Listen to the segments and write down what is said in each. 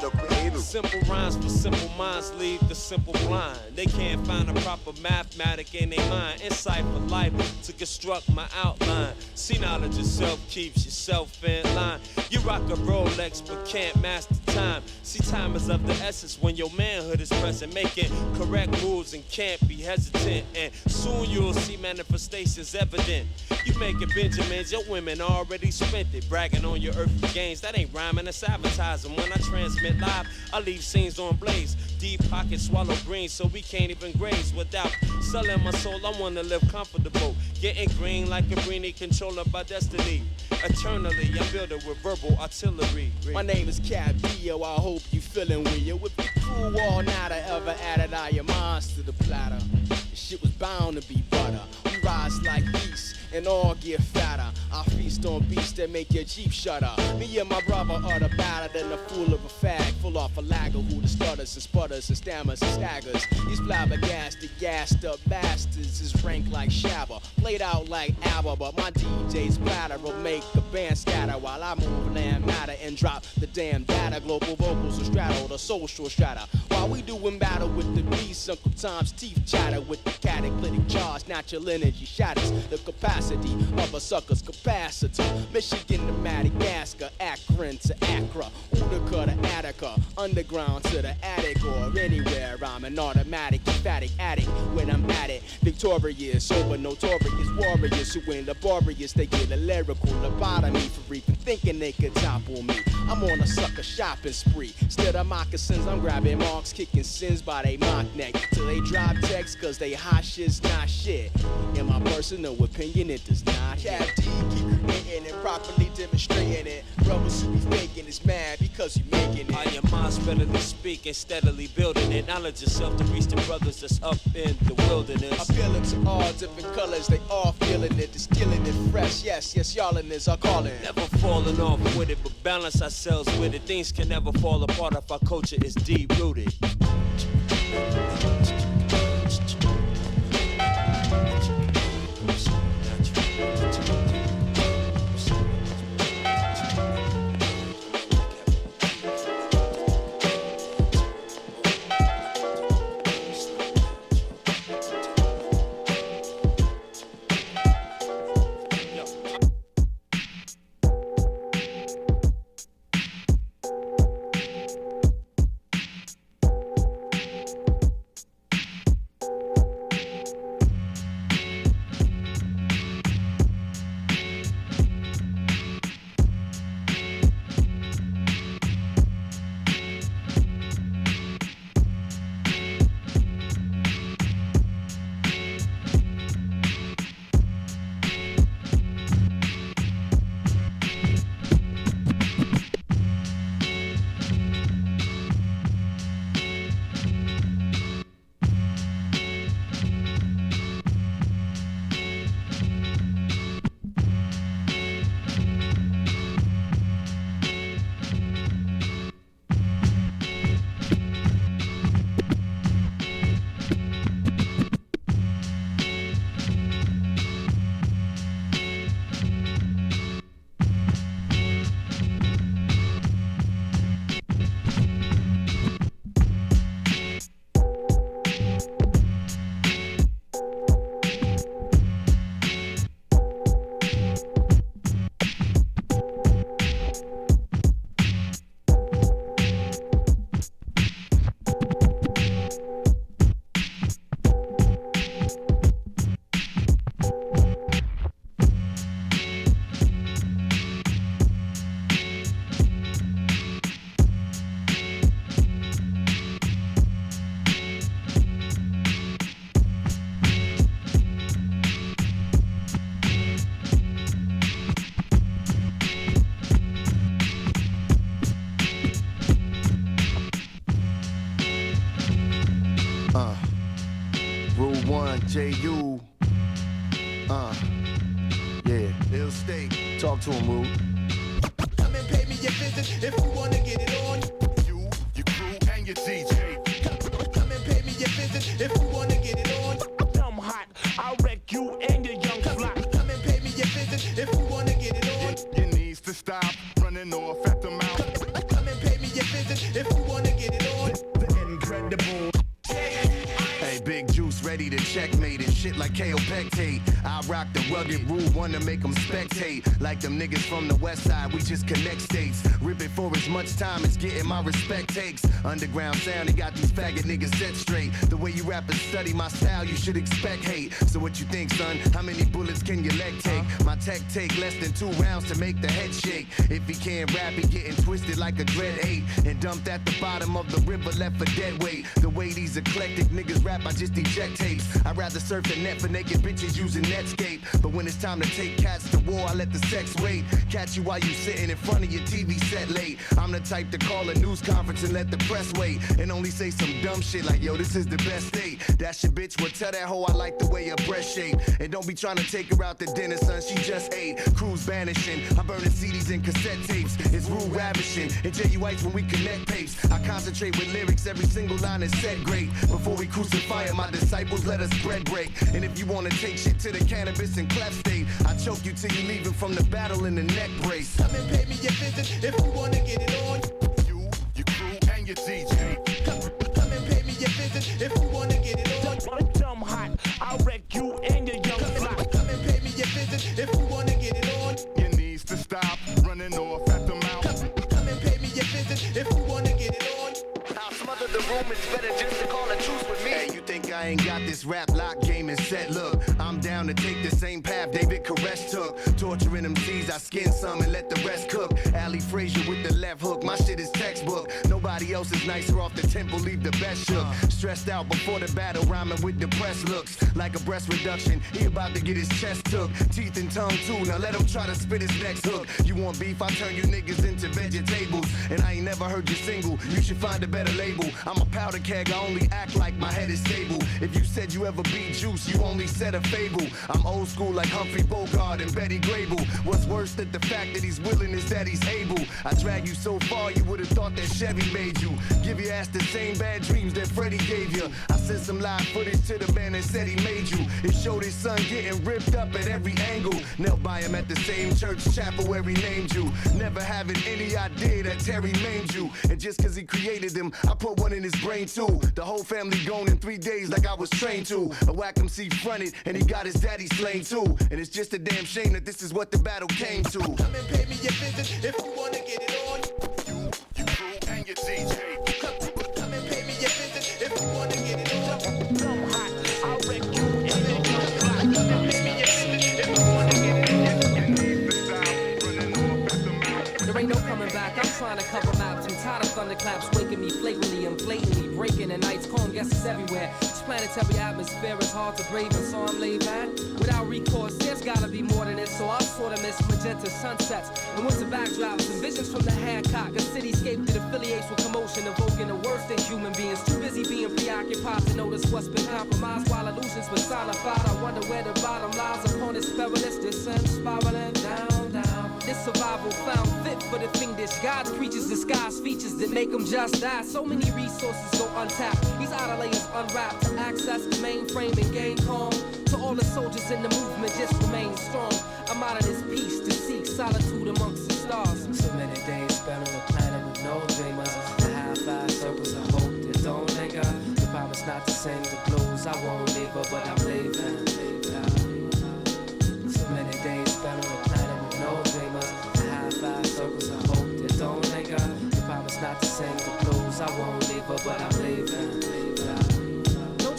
the creator. Simple rhymes for simple minds leave the simple blind. They can't find a proper mathematic in their mind. Insight for life to construct my outline. See, knowledge itself keeps yourself in line. You rock a Rolex but can't master time. See, time is of the essence when your manhood is present. Making correct moves and can't be hesitant. And soon you'll see manifestations evident. You making Benjamins, your women already spent it. Bragging on your earthly gains, that ain't rhyming, it's advertising. When I transmit live, I leave scenes on blaze. Deep pockets swallow green, so we can't even graze. Without selling my soul, I wanna live comfortable. Getting green like a greenie, controlled by destiny. Eternally, I'm building with verbal artillery. My name is Cap Dio, I hope you feeling weird. With the crew all night, I ever added all your minds to the platter. This shit was bound to be butter. We rise like beasts and all get fatter. I feast on beasts that make your Jeep shudder. Me and my brother are the batter than a fool of a fag. Full off a lager who the stutters and sputters and stammers and staggers. These flabbergasted, gassed up bastards is ranked like Shabba. Played out like ABBA, but my DJ's platter will make the band scatter while I move land matter and drop the damn data. Global vocals will straddle the social strata. While we doing battle with the beast, Uncle Tom's teeth chatter with the cataclysmic charge. Natural energy shatters the capacity of a sucker's capacitor. Michigan to Madagascar, Akron to Accra, Utica to Attica, underground to the attic or anywhere. I'm an automatic, emphatic addict when I'm at it. Victorious over notorious warriors who ain't laborious. They get a lyrical lobotomy for even thinking they could topple me. I'm on a sucker shopping spree. Instead of moccasins, I'm grabbing marks, kicking sins by they mock neck till they drop text, cause they hot shit's not shit. In my personal opinion, it does not hit. Cap D, keep creating and properly demonstrating it. Brothers who be faking is mad because you making it. I am mind steadily speaking, steadily building it. Knowledge yourself to reach the brothers that's up in the wilderness. Appealing to all different colors, they all feeling it, distilling it fresh. Yes, y'all in this are calling. Never falling off with it, but balance ourselves with it. Things can never fall apart if our culture is deep rooted. J.U. Yeah. Ill State. Talk to him, Rude. Come and pay me your visit if you wanna get it on. You, your crew, and your DJ. Come and pay me your visit if you wanna get it on. I'm hot, I'll wreck you and your young flock. Come and pay me your visit if you wanna get it on. Your needs to stop running off at the mouth. Come and pay me your visit if you wanna get it on. The incredible. Hey, Big Juice ready to checkmate and shit like KO Pectate. I rock the rugged rule, one to make them spectate. Like them niggas from the west side, we just connect states. Rip it for as much time as getting my respect takes. Underground sound, they got these faggot niggas set straight. The way you rap and study my style, you should expect hate. So what you think, son? How many bullets can your leg take? My tech take less than 2 rounds to make the head shake. If he can't rap, he getting twisted like a dread 8 and dumped at the bottom of the river, left for dead weight. The way these eclectic niggas rap, I just eject tapes. I'd rather surf the net for naked bitches using Netscape. But when it's time to take cats to war, I let the sex wait. Catch you while you sitting in front of your TV set late. I'm the type to call a news conference and let the press wait. And only say some dumb shit like, yo, this is the best date. That's your bitch, well tell that hoe I like the way her breast shape. And don't be trying to take her out to dinner, son, she just ate. Crews banishing, I'm burning CDs and cassette tapes. It's rule ravishing, and JUItes when we connect papes. I concentrate with lyrics, every single line is set great. Before we crucify my disciples, let us bread break. And if you wanna take shit to the cannabis and clef state, I choke you till you leaving from the battle in the neck brace. Come and pay me your visit if you wanna get it on. You, your crew, and your DJ. Come and pay me your visit if you wanna get it on. Dumb hot, I'll wreck you and your young flock. Come and pay me your visit if you wanna get it on. Your needs to stop running off at the mouth. Come and pay me your visit if you wanna get it on. I'll smother the room, it's better just to call a truce with me. Hey, you think I ain't got this rap lock game and set? Look, I'm down to take the same path David Koresh took. Torturing them G's, I skin some and let the rest cook. Ali Frazier with the left hook, my shit is textbook. Nobody else is nicer off the temple, leave the best shook. Stressed out before the battle, rhyming with depressed looks. Like a breast reduction, he about to get his chest took. Teeth and tongue too, now let him try to spit his next hook. You want beef, I turn you niggas into vegetables. And I ain't never heard you single, you should find a better label. I'm a powder keg, I only act like my head is stable. If you said you ever beat Juice, you only said a fable. I'm old school like Humphrey Bogart and Betty Grable. What's worse than the fact that he's willing is that he's able. I drag you so far, you would've thought that Chevy made you. Give your ass the same bad dreams that Freddie gave you. I sent some live footage to the man that said he made you. It showed his son getting ripped up at every angle. Knelt by him at the same church chapel where he named you. Never having any idea that Terry named you. And just cause he created them, I put one in his brain too. The whole family gone in 3 days like I was trained to. A whack MC fronted and he got his daddy slain too. And it's just a damn shame that this is what the battle came to. Come and pay me your visit if you wanna get it on. You, your crew, and your DJ. Come and pay me your visit if you wanna get it on. Dumb hot, I'll wreck you and your young flock. Come and pay me your visit if you wanna get it on. Your needs to stop running off at the mouth. There ain't no coming back, I'm trying to cover maps. I'm tired of thunderclaps waking me flagrantly and blatantly breaking the night's calm guesses everywhere. This planetary atmosphere is hard to brave, and so I'm laid back. Without recourse, there's gotta be more than this, so I sort of miss magenta sunsets and winter backdrops and visions from the Hancock. A cityscape that affiliates with commotion, evoking the worst in human beings. Too busy being preoccupied to notice what's been compromised while illusions personified. I wonder where the bottom lies upon this perilous descent, spiraling down, down. This survival found fit for the fiendish. God's creatures disguise features that make them just die. So many resources go untapped. These outer layers unwrapped to access the mainframe and gain calm. To all the soldiers in the movement, just remain strong. I'm out of this peace to seek solitude amongst the stars. So many days spent on a planet with no dreamers. The high-five circles of hope that don't linger. The promise not to sing the blues. I won't leave her, but I'm leaving. So many days spent on a planet with no dreamers. The high-five circles of hope that don't linger. The promise not to sing the blues. I won't leave her, but I'm leaving.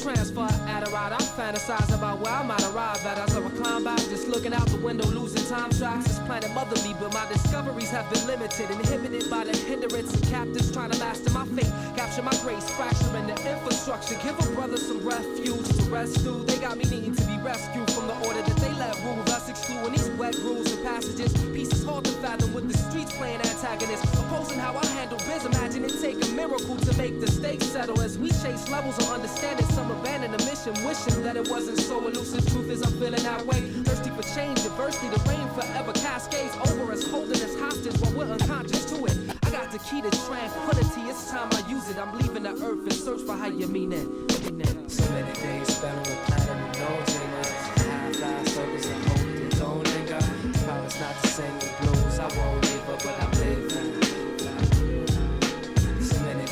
Transfer at a ride, I fantasize about where I might arrive at as I recline back, just looking out the window, losing time tracks. This planet motherly, but my discoveries have been limited, inhibited by the hindrance of captives trying to master my fate, capture my grace, fracturing the infrastructure, give a brother some refuge to rescue. They got me needing to be rescued from the order that they let rule, thus excluding these wet grooves and passages. Pieces hard to fathom with the streets playing antagonists, opposing how I handle biz. Imagine it take a miracle to make the stakes settle as we chase levels of understanding. Some abandon the mission, wishing that it wasn't so elusive. Truth is I'm feeling that way, thirsty for change. Adversity, the rain forever cascades over us, holding us hostage while we're unconscious to it. I got the key to tranquility, it's time I use it. I'm leaving the earth in search for how you mean it. So many days spent on the planet with no dreamers. High-five circles of hope that don't linger. Promise not to sing the blues. I won't leave her, but I'm living. So many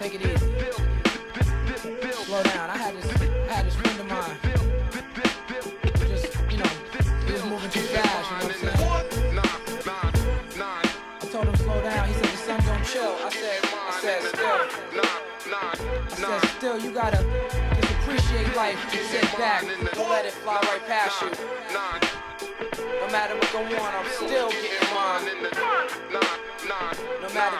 Take it easy. Slow down. I had this friend of mine. Just, you know, he was moving too fast, you know what I'm saying? I told him slow down. He said the sun don't chill. I said still, you gotta just appreciate life. Sit back, don't let it fly right past you. No matter what go on, I'm still getting mine. No matter.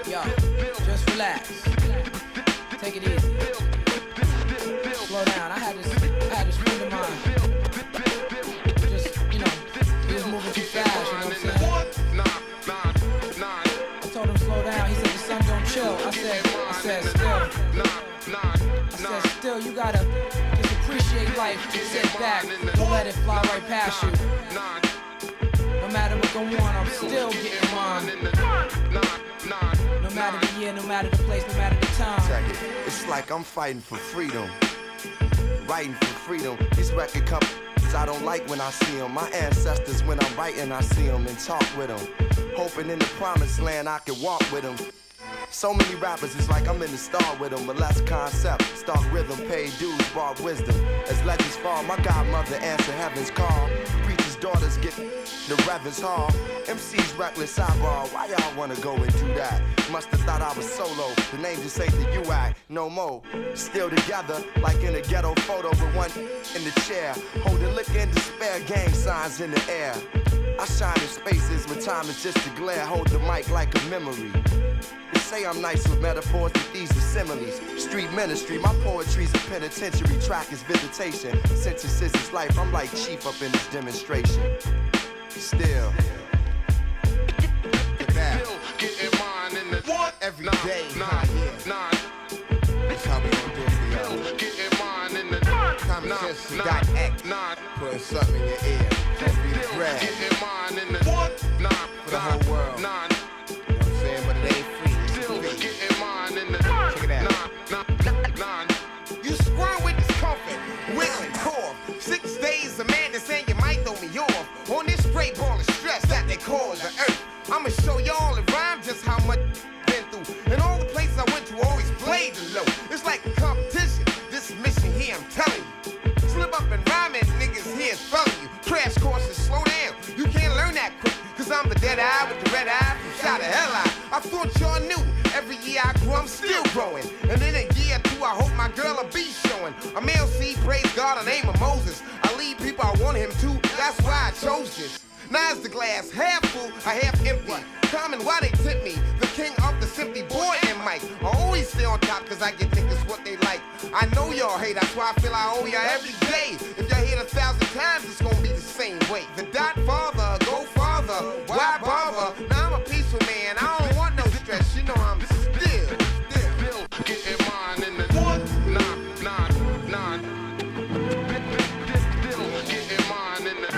Yo, just relax. Take it easy. Slow down. I had this friend of mine. Just, you know, he was moving too fast, you know what I'm saying? I told him slow down. He said the sun don't chill. I said still, you gotta just appreciate life. Sit back, don't let it fly right past you. No matter what go on, I'm still getting mine. No matter the year, no matter the place, no matter the time. Check it. It's like I'm fighting for freedom. Writing for freedom. These record companies I don't like when I see them. My ancestors, when I'm writing, I see them and talk with them. Hoping in the promised land I can walk with them. So many rappers, it's like I'm in the star with them. But less concept, start rhythm, pay dues, bar wisdom. As legends fall, my godmother answer heaven's call. Preachers' daughters get the reverend's hall. MC's reckless eyeball, why y'all wanna go and do that? Must've thought I was solo, the name just ain't the UAC, no more. Still together, like in a ghetto photo with one in the chair. Holding liquor and despair, gang signs in the air. I shine in spaces when time is just a glare. Hold the mic like a memory. They say I'm nice with metaphors, but these are similes. Street ministry, my poetry's a penitentiary. Track is visitation, sentences is life. I'm like chief up in this demonstration. Still getting mine in the every day. That's how we gon' do it for y'all. Getting mine in the common sense is got act. Putting something in your ear. Don't be the brag. Getting mine in the for the whole world. You know what I'm saying? But it ain't free. It's free. Getting mine in the check it out. You squirm with discomfort, wiggling core. 6 days of madness and you might throw me off. On this straight ball of stress that they call the earth. I'ma show y'all in rhyme just how much been through. And all the places I went to always played the low. It's like a competition. This mission here, I'm telling you. Slip up and rhyme and niggas here is following you. Crash courses, slow down. You can't learn that quick. Cause I'm the dead eye with the red eye from shot of hell eye. I thought y'all knew. Every year I grow, I'm still growing. And in a year or two, I hope my girl will be showing. I'm LC, praise God, the name of Moses. I lead people, I want him to. That's why I chose this. Now is the glass half full, I half empty. Common, why they tip me? The king of the simply boy and Mike. I always stay on top cause I get niggas what they like. I know y'all hate, that's why I feel I owe y'all every day. If y'all hear it 1,000 times, it's gonna be the same way. The dot father, go farther, why bother? Now I'm a peaceful man, I don't want no stress. You know I'm still getting mine in the getting mine in the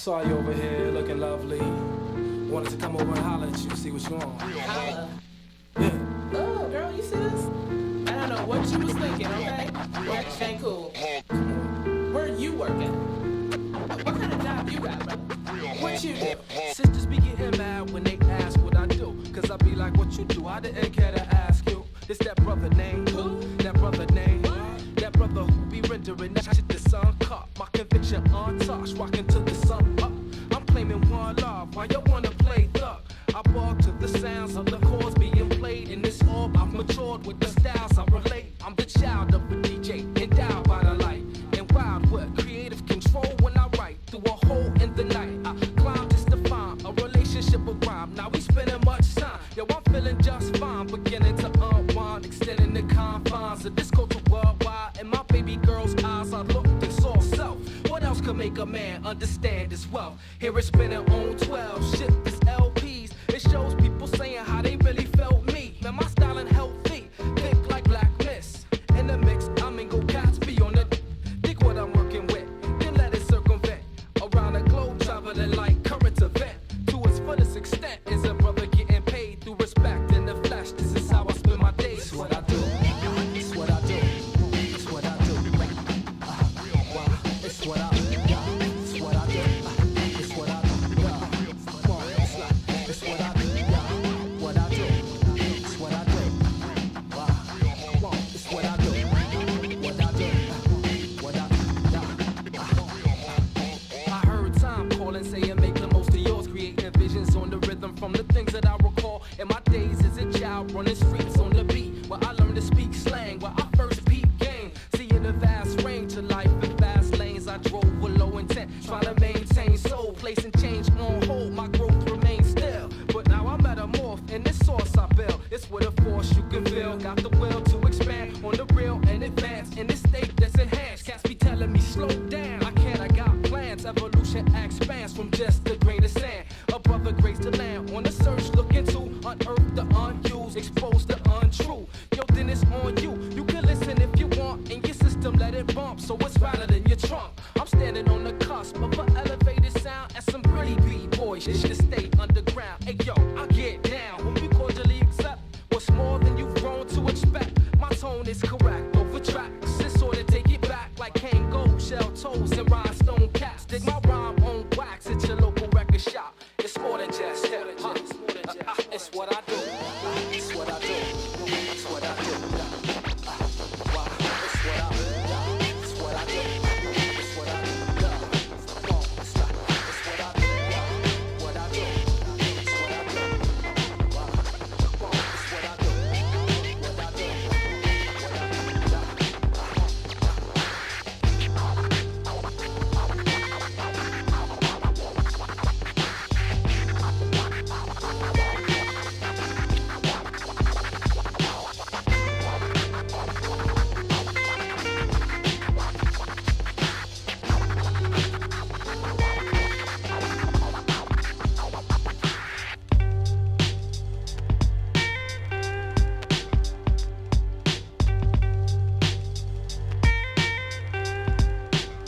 Saw you over here looking lovely. Wanted to come over and holler at you, see what's going on. Holla. Yeah. Oh, girl, you see this? I don't know what you was thinking, okay? That shit ain't cool. Where you working? What kind of job you got, brother? What you do? Sisters be getting mad when they ask what I do. Cause I be like, what you do? I didn't care to ask you. It's that brother name. Who? That brother name. That brother who be rendering that shit the sun caught. My conviction untouched, rocking till the sun up. I'm claiming one love, why you wanna play thug? I ball to the sounds of the chords being played in this orb. I've matured with the styles I relate. I'm the child of a DJ, endowed by the light. And wild with creative control when I write. Through a hole in the night, I climb just to find a relationship with rhyme. Now we spending much time, yo, I'm feeling just fine. Beginning to unwind, extending the confines of this culture worldwide. In my baby girl's eyes, I looked and saw self. What else could make a man understand his wealth? Here it's spinning on 12, shit is LPs. It shows people saying how they really felt me. Man, my styling healthy, thick like black mist. In the mix, I mingle cats be on the dig what I'm working with. Then let it circumvent around the globe, traveling like current event. To its fullest extent is a brother getting paid through respect in the flesh. This is how I spend my days. It's what I do. It's what I do. It's what I do. It's what I do. It's what I do. It's what I do. Come on, it's like it's what I do. What I do. It's what I do. Come on, it's what I do. What I do. What I do. I heard time calling, saying make the most of yours, creating visions on the rhythm from the things that I recall. In my days as a child, running streets on the beat, where I learned to speak slang, where I first peeped game. Seeing the vast range of life in fast lanes, I drove with low intent, trying to maintain soul, placing change on hold. My growth remains still, but now I'm metamorphed in this source I build. It's with a force you can feel, got the will to expand on the real and advance in this state that's enhanced. Cats be telling me slow down, I can't, I got plans. Evolution expands from just a grain of sand. A brother graced the land on the search, looking to unearth the unused, expose the untrue. Yo, then it's on you. You can listen if you want, in your system let it bump, so it's rather than your trunk. I'm standing on the cusp of an elevated sound and some pretty B-boys. Shit should stay underground. Hey yo, I get down when we cordially accept what's more than you've grown to expect. My tone is correct over tracks. It's sort of take it back like cane gold, shell toes and rhinestone caps. Dig my rhyme on wax at your local record shop. It's more than just hip hop. It's what I do. It's what I do. It's what I do. It's what I do. It's what I do. It's what I do. It's what I do. It's what I do. What I do. It's what I do. It's what I do. What I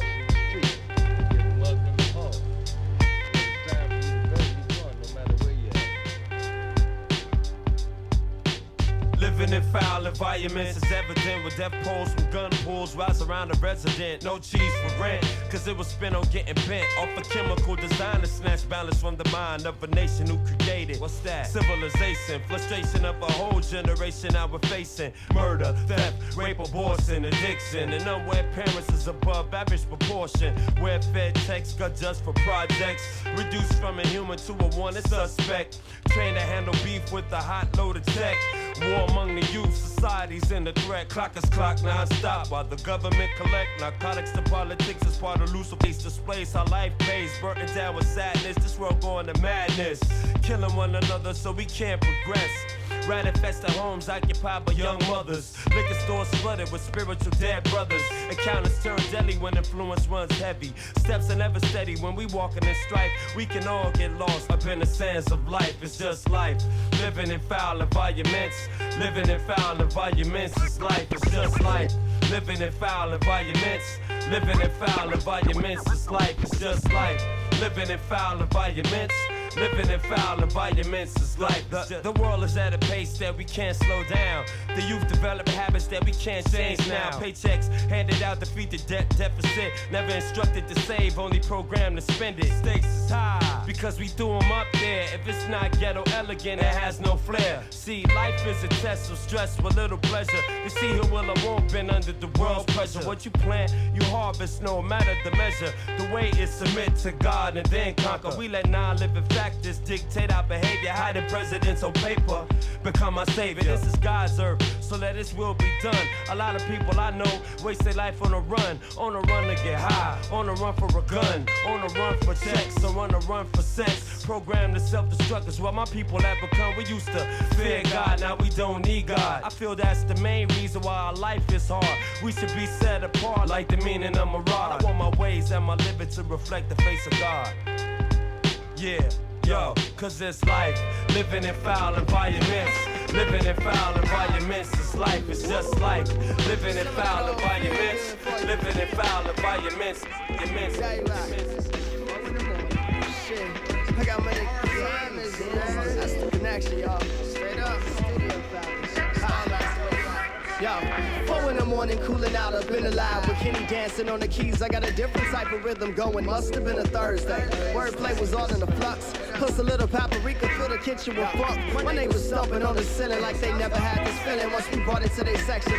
do. environments is evident with death pulls from gun pools rise around the resident. No cheese for rent, cause it was spent on getting bent off a chemical design to snatch balance from the mind of a nation who created. What's that? Civilization, frustration of a whole generation now we're facing. Murder, theft, rape, abortion, addiction, and unwed parents is above average proportion. Where fed techs got just for projects, reduced from a human to a wanted suspect. Trained to handle beef with a hot loaded tech. War among the youth, society's in the threat. Clock is clock non-stop while the government collect narcotics to politics as part of loose face displays how life pays. Burdened down with sadness, this world going to madness. Killing one another so we can't progress. Rat-infested homes occupied by young mothers. Liquor stores flooded with spiritual dead brothers. Encounters turn deadly when influence runs heavy. Steps are never steady when we walking in strife. We can all get lost up in the sands of life. It's just life. Living in foul environments. Living in foul environments is life. It's just life. Living in foul environments. Living in foul environments is life. It's just life. Living in foul environments. Living in foul environments is life. The world is at a pace that we can't slow down. The youth develop habits that we can't change now. Paychecks handed out to feed the debt deficit. Never instructed to save, only programmed to spend it. Stakes is high because we threw them up there. If it's not ghetto elegant, it has no flair. See, life is a test of stress with little pleasure. You see who will or won't bend under the world's pressure. What you plant, you harvest, no matter the measure. The way is submit to God and then conquer. We let non-living factors dictate our behavior. Hiding presidents on paper become our savior. This is God's earth, so let his will be done. A lot of people I know waste their life on a run to get high, on a run for a gun, on a run for checks, or on a run for sex. Programmed to self-destruct is what my people have become. We used to fear God, now we don't need God. I feel that's the main reason why our life is hard. We should be set apart like the meaning of Marad. I want my ways and my living to reflect the face of God. Yeah. Yo, cause it's life, living in foul environments. Living in foul environments is life, it's just life. Living in foul environments. Living in foul environments. Immense. I got money, that's the connection, y'all. Straight up, studio yo, 4 in the morning, cooling out up in the lab with Kenny dancing on the keys. I got a different type of rhythm going. Must have been a Thursday. Wordplay was all in the flux. Plus a little paprika, fill the kitchen with funk. My neighbors stomping on the ceiling like they never had this feeling. Once we brought it to their section,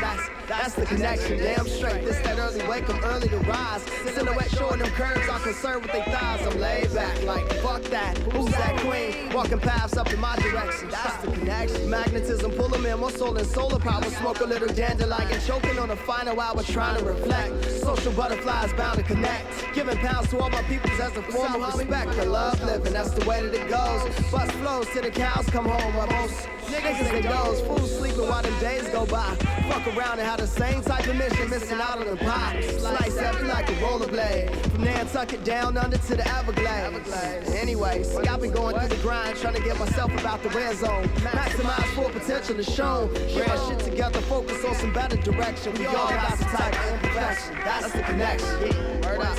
that's the connection. Damn straight, this that early wake up, early to rise. Silhouette showing them curves, I'm concerned with their thighs. I'm laid back like fuck that. Who's that queen? Walking paths up in my direction. That's the connection. Magnetism, pull them in, more soul and solar power. Smoke a little dandelion, choking on the final hour, trying to reflect. Social butterflies bound to connect. Giving pounds to all my peoples as a form of respect. For love living, that's the way that it goes. Bus flows till the cows come home. Most niggas they doze, fools sleeping while them days go by. Fuck around and have the same type of mission, missing out on the pie. Slice heavy like a rollerblade. From there, tuck it down under to the Everglades. Anyway, see, I've been going through the grind, trying to get myself about the red zone. Maximize full potential is shown. Get my shit together, focus on some better direction. We all got some type of imperfection. That's the connection. Word up.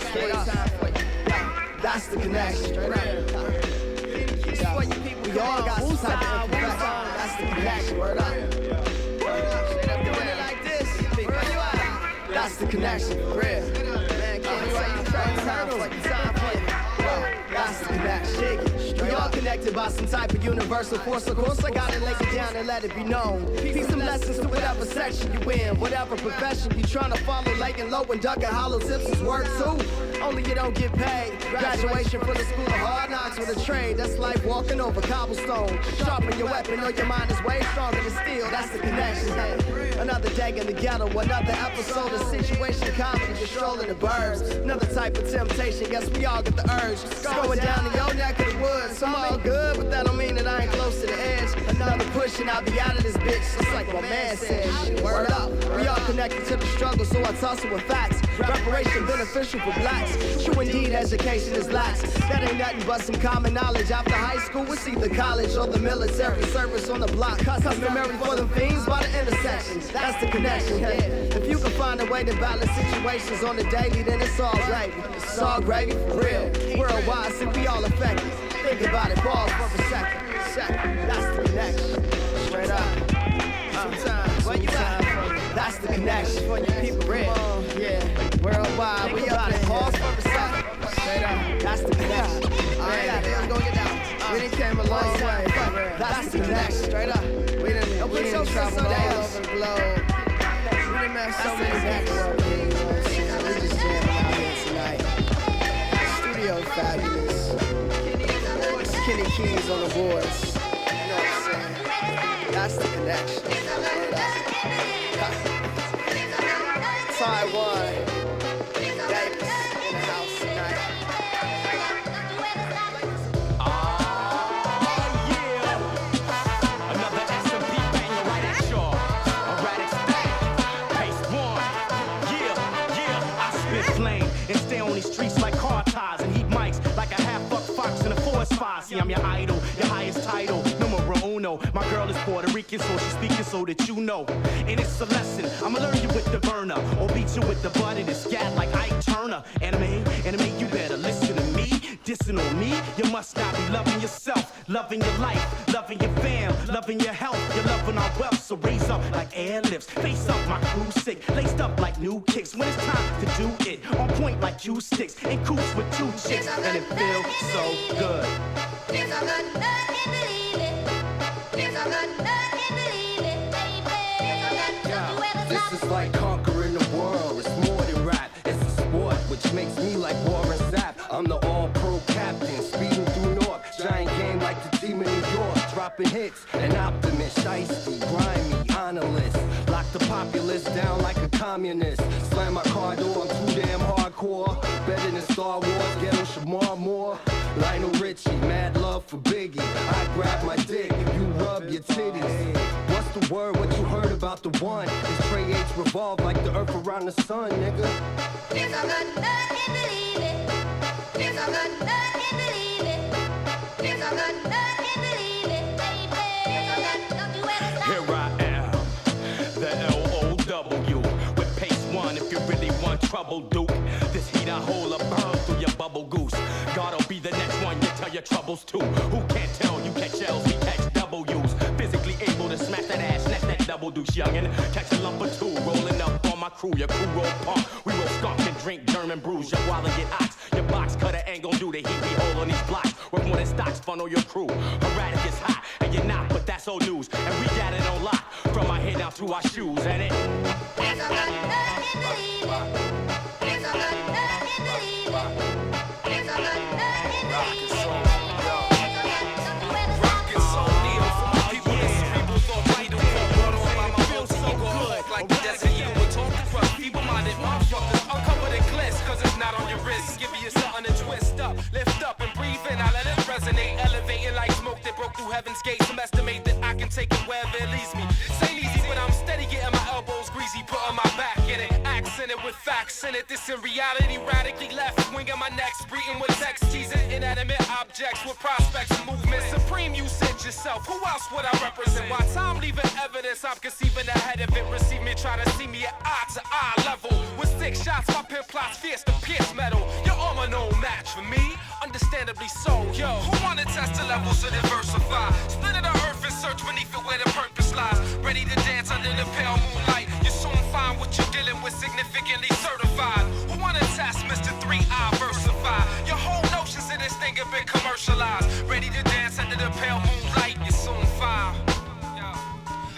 Straight up. That's the connection. We all got some type of imperfection. That's the connection. Word up. Straight up doing it like this. Where you at? That's the connection. For real. Man, can't you wait? Time for you. That's the connection. We all connected by some type of universal force. Of course, I gotta lay it down and let it be known. Teach some lessons to whatever section you in, whatever profession you tryna follow. Laying low and ducking hollow tips is work too. Only you don't get paid. Graduation from the school of hard knocks with a trade. That's like walking over cobblestone. Sharpen your weapon, or your mind is way stronger than steel. That's the connection. Another day in the ghetto, another episode of situation comedy, just strolling the birds. Another type of temptation. Guess we all get the urge. Going down to your neck of the woods. I'm all good, but that don't mean that I ain't close to the edge. Another push and I'll be out of this bitch. Just like my man said. Word up. We all connected to the struggle, so I tussle with facts. Reparation beneficial for blacks. True indeed, education is lax. That ain't nothing but some common knowledge. After high school, it's either college or the military service on the block. Customary for them fiends by the intersections. That's the connection. If you can find a way to balance situations on the daily, then it's all gravy. It's all gravy for real. Worldwide, see we all affected. Think about it, pause for a second. That's the connection. Straight up. Where you at? That's the connection for your people, real. Yeah, worldwide. We up in pause for a second. Straight up. That's the connection. Alright, let's go get down. We done came a long way. That's the connection. Straight up. We done traveled all over the globe. We done met so many people. We just jamming out here tonight. Studio fabulous. Kenny Keys on the boards. You know what I'm saying? That's the connection. Taiwan. Davis in the house tonight. Another S&P banger right at y'all. Erratic stack, pace one. Yeah, I spit flame and stay on these streets like car ties and heat mics like a half-fucked fox in a forest fire. See, I'm your idol, your highest title, numero uno. My girl is Puerto Rican, so she's speaking so that you know. And it's a lesson, I'ma learn you with the burner or beat you with the butt of the scat like Ike Turner. Anime, you better listen to me. Dissing on me, you must not be loving yourself, loving your life, loving your fam, loving your health, you're loving our wealth. So raise up like airlifts, face up my crew sick, laced up like new kicks. When it's time to do it, on point like cue sticks, and coops with 2 chicks, and it feels so good. Feels so good, nothing believe it. Feels so good, nothing believe it, baby. Don't you ever stop. This is like conquering the world. It's more than rap. It's a sport, which makes me like Warren Sapp. I'm the all-pro captain, speeding through North. Giant game like the team in New York. Dropping hits, an optimist, shiesty, grimy, honest. Lock the populace down like a communist. Slam my car door, I'm too damn hardcore. Better than Star Wars, Ghetto Shamar Moore. Lionel Richie, mad love for Biggie. I grab my dick, you rub your titties. What's the word, what you heard about the one? This Trey H revolve like the earth around the sun, nigga. Feels so good, nothing believe it. Feels so good, nothing believe it. Feels so good, nothing believe it, baby. Feels so good, don't you ever stop. Here I am, the L-O-W, with pace one if you really want trouble, Duke. This heat I hold a burn through your bubble goose. God'll be the next one you tell your troubles to. Who can't tell you catch L's, we catch W's. Physically able to smash that ass, snatch that double deuce, youngin'. Catch a lump or two, rolling up on my crew. Your crew roll pump, we roll skunk and drink German brews. Your wallet get ox, your box cutter ain't gon' do the heat we hold on these blocks. Work more than stocks, funnel your crew. Erratic is hot, and you're not, but that's old news. And we got it on lock, from our head down to our shoes, and it. Feels so good, nothing believe it. Feels so good, nothing believe it. Feels so good, nothing believe it. Like the desert, you would talk to rough people-minded motherfuckers. Uncover the glitz, cause it's not on your wrist. Give you something to twist up, lift up and breathe in. I let it resonate, elevating like smoke that broke through heaven's gates. Some estimate that I can take it wherever it leads me. This ain't easy, but I'm steady getting my elbows greasy, putting my back in it. Accented with facts in it. This in reality, radically left winging my neck, breathing with text, teasing inanimate objects with prospects and movements. Supreme, you said yourself. Who else would I represent? Why time leaving evidence? I'm conceiving ahead of it. Receive me, try to see me at eye to eye level. With 6 shots, my pin plots fierce to pierce metal. Your armor no match for me, understandably so. Yo, who wanna test the levels to diversify? Split of the earth and search beneath it where the purpose lies. Ready to dance under the pale moonlight. You soon find what you're dealing with significantly certified. Who wanna test Mr. 3I versify? Your whole notions of this thing have been commercialized. Ready to dance under the pale moonlight. You soon find.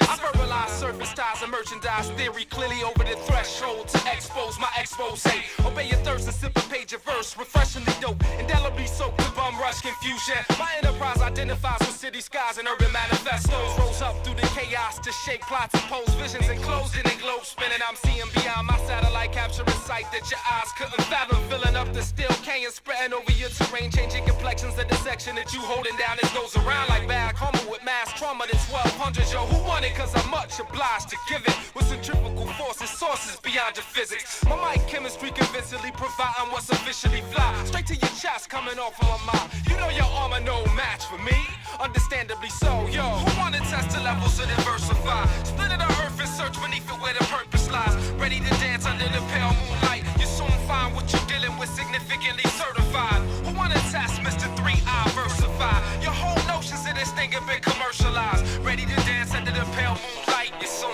I verbalize surface ties and merchandise theory clearly over the threshold to expose my expose. Obey your thirst and sip a page of verse, refreshingly dope, indelibly soaked with bum rush confusion. My enterprise identifies with city skies and urban manifestos. Rose up through the chaos to shake plots and pose visions enclosed in a globe spinning. I'm seeing beyond my satellite, capturing sight that your eyes couldn't fathom. Filling up the steel canyon, spreading over your terrain, changing complexions of the section that you holding down. It goes around like bad karma with mass trauma. That's 1200. Yo, who won it? Cause I'm much obliged to give it. With centrifugal forces, sources beyond your physics. My mic chemistry convincingly providing what's officially fly. Straight to your chest, coming off of my mind. You know your armor no match for me, understandably so. Yo, who wanna test the levels to diversify? Split of the earth and search beneath it where the purpose lies. Ready to dance under the pale moonlight. You soon find what you're dealing with significantly certified. Who wanna test Mr. 3I versify? Your whole notions of this thing have been commercialized. Ready to dance under the pale moonlight. You soon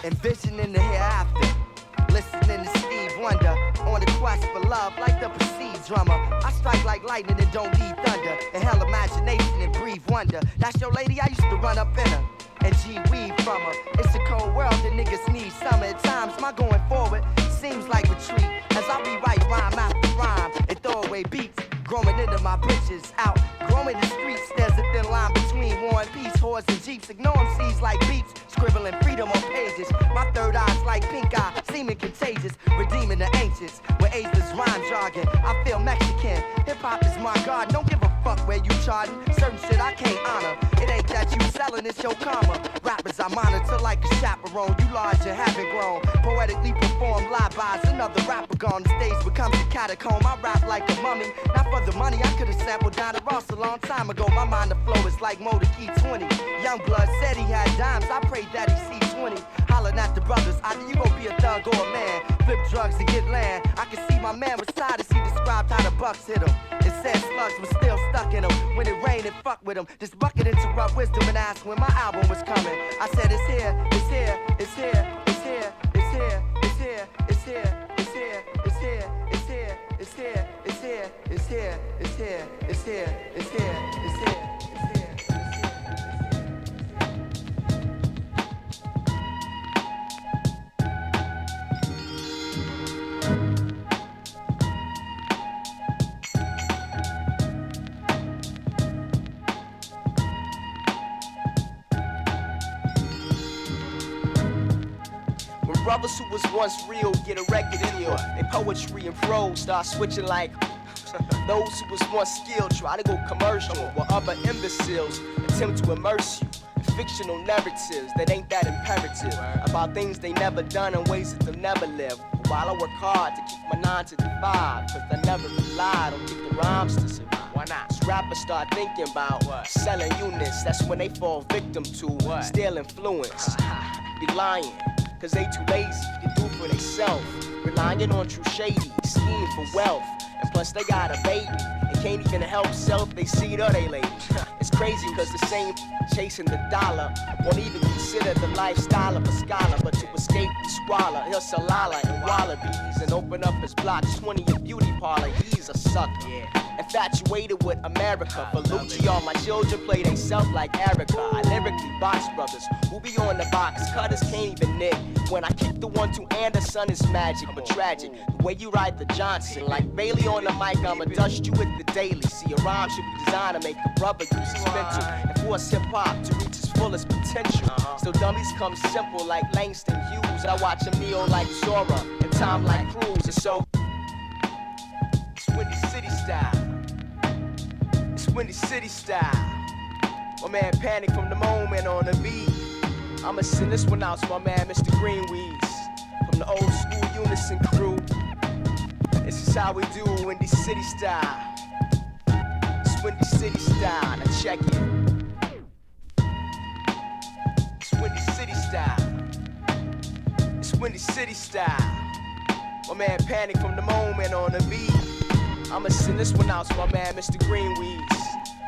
envisioning the hereafter. Listening to Steve Wonder on the quest for love like the perceived drummer. I strike like lightning and don't need thunder. Inhale imagination and breathe wonder. That's your lady, I used to run up in her and G-weave from her. It's a cold world that niggas need summer. At times my going forward seems like retreat as I rewrite rhyme after rhyme and throw away beats. Growing into my britches out. Growing the streets, there's a thin line between war and peace, whores and jeeps. Ignore MCs like beats, scribbling freedom on pages. My third eye's like pink eye, seeming contagious. Redeeming the ancients with ageless rhyme jargon. I feel Mexican, hip-hop is my god. Don't give a fuck where you charting. Certain shit I can't honor. It ain't that you selling, it's your karma. Rappers I monitor like a chaperone. You large and haven't grown. Poetically perform live-bys. Another rapper gone. The stage becomes a catacomb. I rap like a mummy. Not for the money, I could've sampled Donna Ross a long time ago. My mind to flow is like Motor Key 20. Youngblood said he had dimes. I prayed that he see 20. Hollering at the brothers. Either you gon' be a thug or a man. Flip drugs and get land. I can see my man was tired as he described how the bucks hit him. It said slugs was still stuck in him. When it rained, it fucked with him. This bucket interrupt wisdom and asked when my album was coming. I said it's here, it's here, it's here, it's here, it's here, it's here, it's here, it's here, it's here, it's here, it's here, it's here, it's here, it's here, it's here, it's here, it's here. Brothers who was once real get a record deal. They poetry and prose start switching like those who was once skilled try to go commercial, while other imbeciles attempt to immerse you in fictional narratives that ain't that imperative about things they never done and ways that they'll never live. While I work hard to keep my 9 to 5, cause I never relied on keep the rhymes to survive. Why not? So rappers start thinking about selling units. That's when they fall victim to stale influence. Be lying. Cause they too lazy to do for theyself. Relying on true shady, scheming for wealth. And plus they got a baby and can't even help self. They see it or they lady. It's crazy cause the same chasing the dollar won't even consider the lifestyle of a scholar. But to escape the squalor, he'll sell lala and wallabies and open up his block 20 a beauty parlor. He's a sucker. Infatuated with America. For Lucci, all my children play they self like Erica. I lyrically box brothers who be on the box. Cutters can't even knit. When I kick the 1-2 and the sun is magic, but tragic. The way you ride the Johnson, like Bailey on the mic, I'ma dust you with the daily. See, a rhyme should be designed to make a brother use his mental and force hip hop to reach its fullest potential. Still dummies come simple like Langston Hughes. I watch him kneel like Zora and time like Cruz. And so it's Windy City style. It's Windy City style. My man Panic from the moment on the beat. I'ma send this one out to my man Mr. Greenweeds from the old school Unison crew. This is how we do Windy City style. It's Windy City style. Now check it. It's Windy City style. It's Windy City style. My man Panic from the moment on the beat. I'ma send this one out to my man Mr. Greenweeds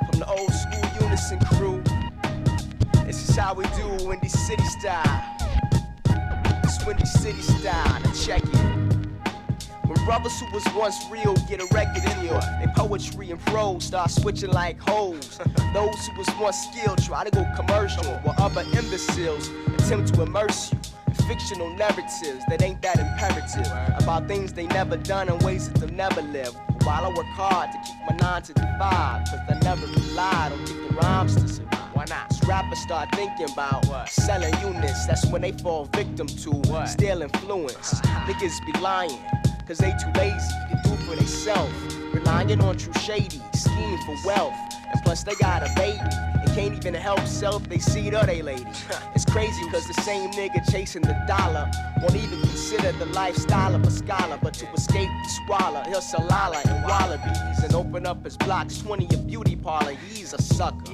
from the old school Unison crew. This is how we do Windy City style. It's Windy City style. Now check it. When brothers who was once real get a record deal, they poetry and prose start switching like hoes. Those who was once skilled try to go commercial, while other imbeciles attempt to immerse you in fictional narratives that ain't that imperative about things they never done and ways that they'll never live. While I work hard to keep my 9 to 5, cause I never relied on keep the rhymes to survive. Why not? So rappers start thinking about selling units. That's when they fall victim to stale influence. Niggas be lying, cause they too lazy to do for theyself. Relying on true shady, scheming for wealth. And plus they got a baby and can't even help self. They see it or they lady. It's crazy cause the same nigga chasing the dollar won't even consider the lifestyle of a scholar. But to escape the squalor, he'll sell lala and wallabies and open up his blocks 20 a beauty parlor. He's a sucker.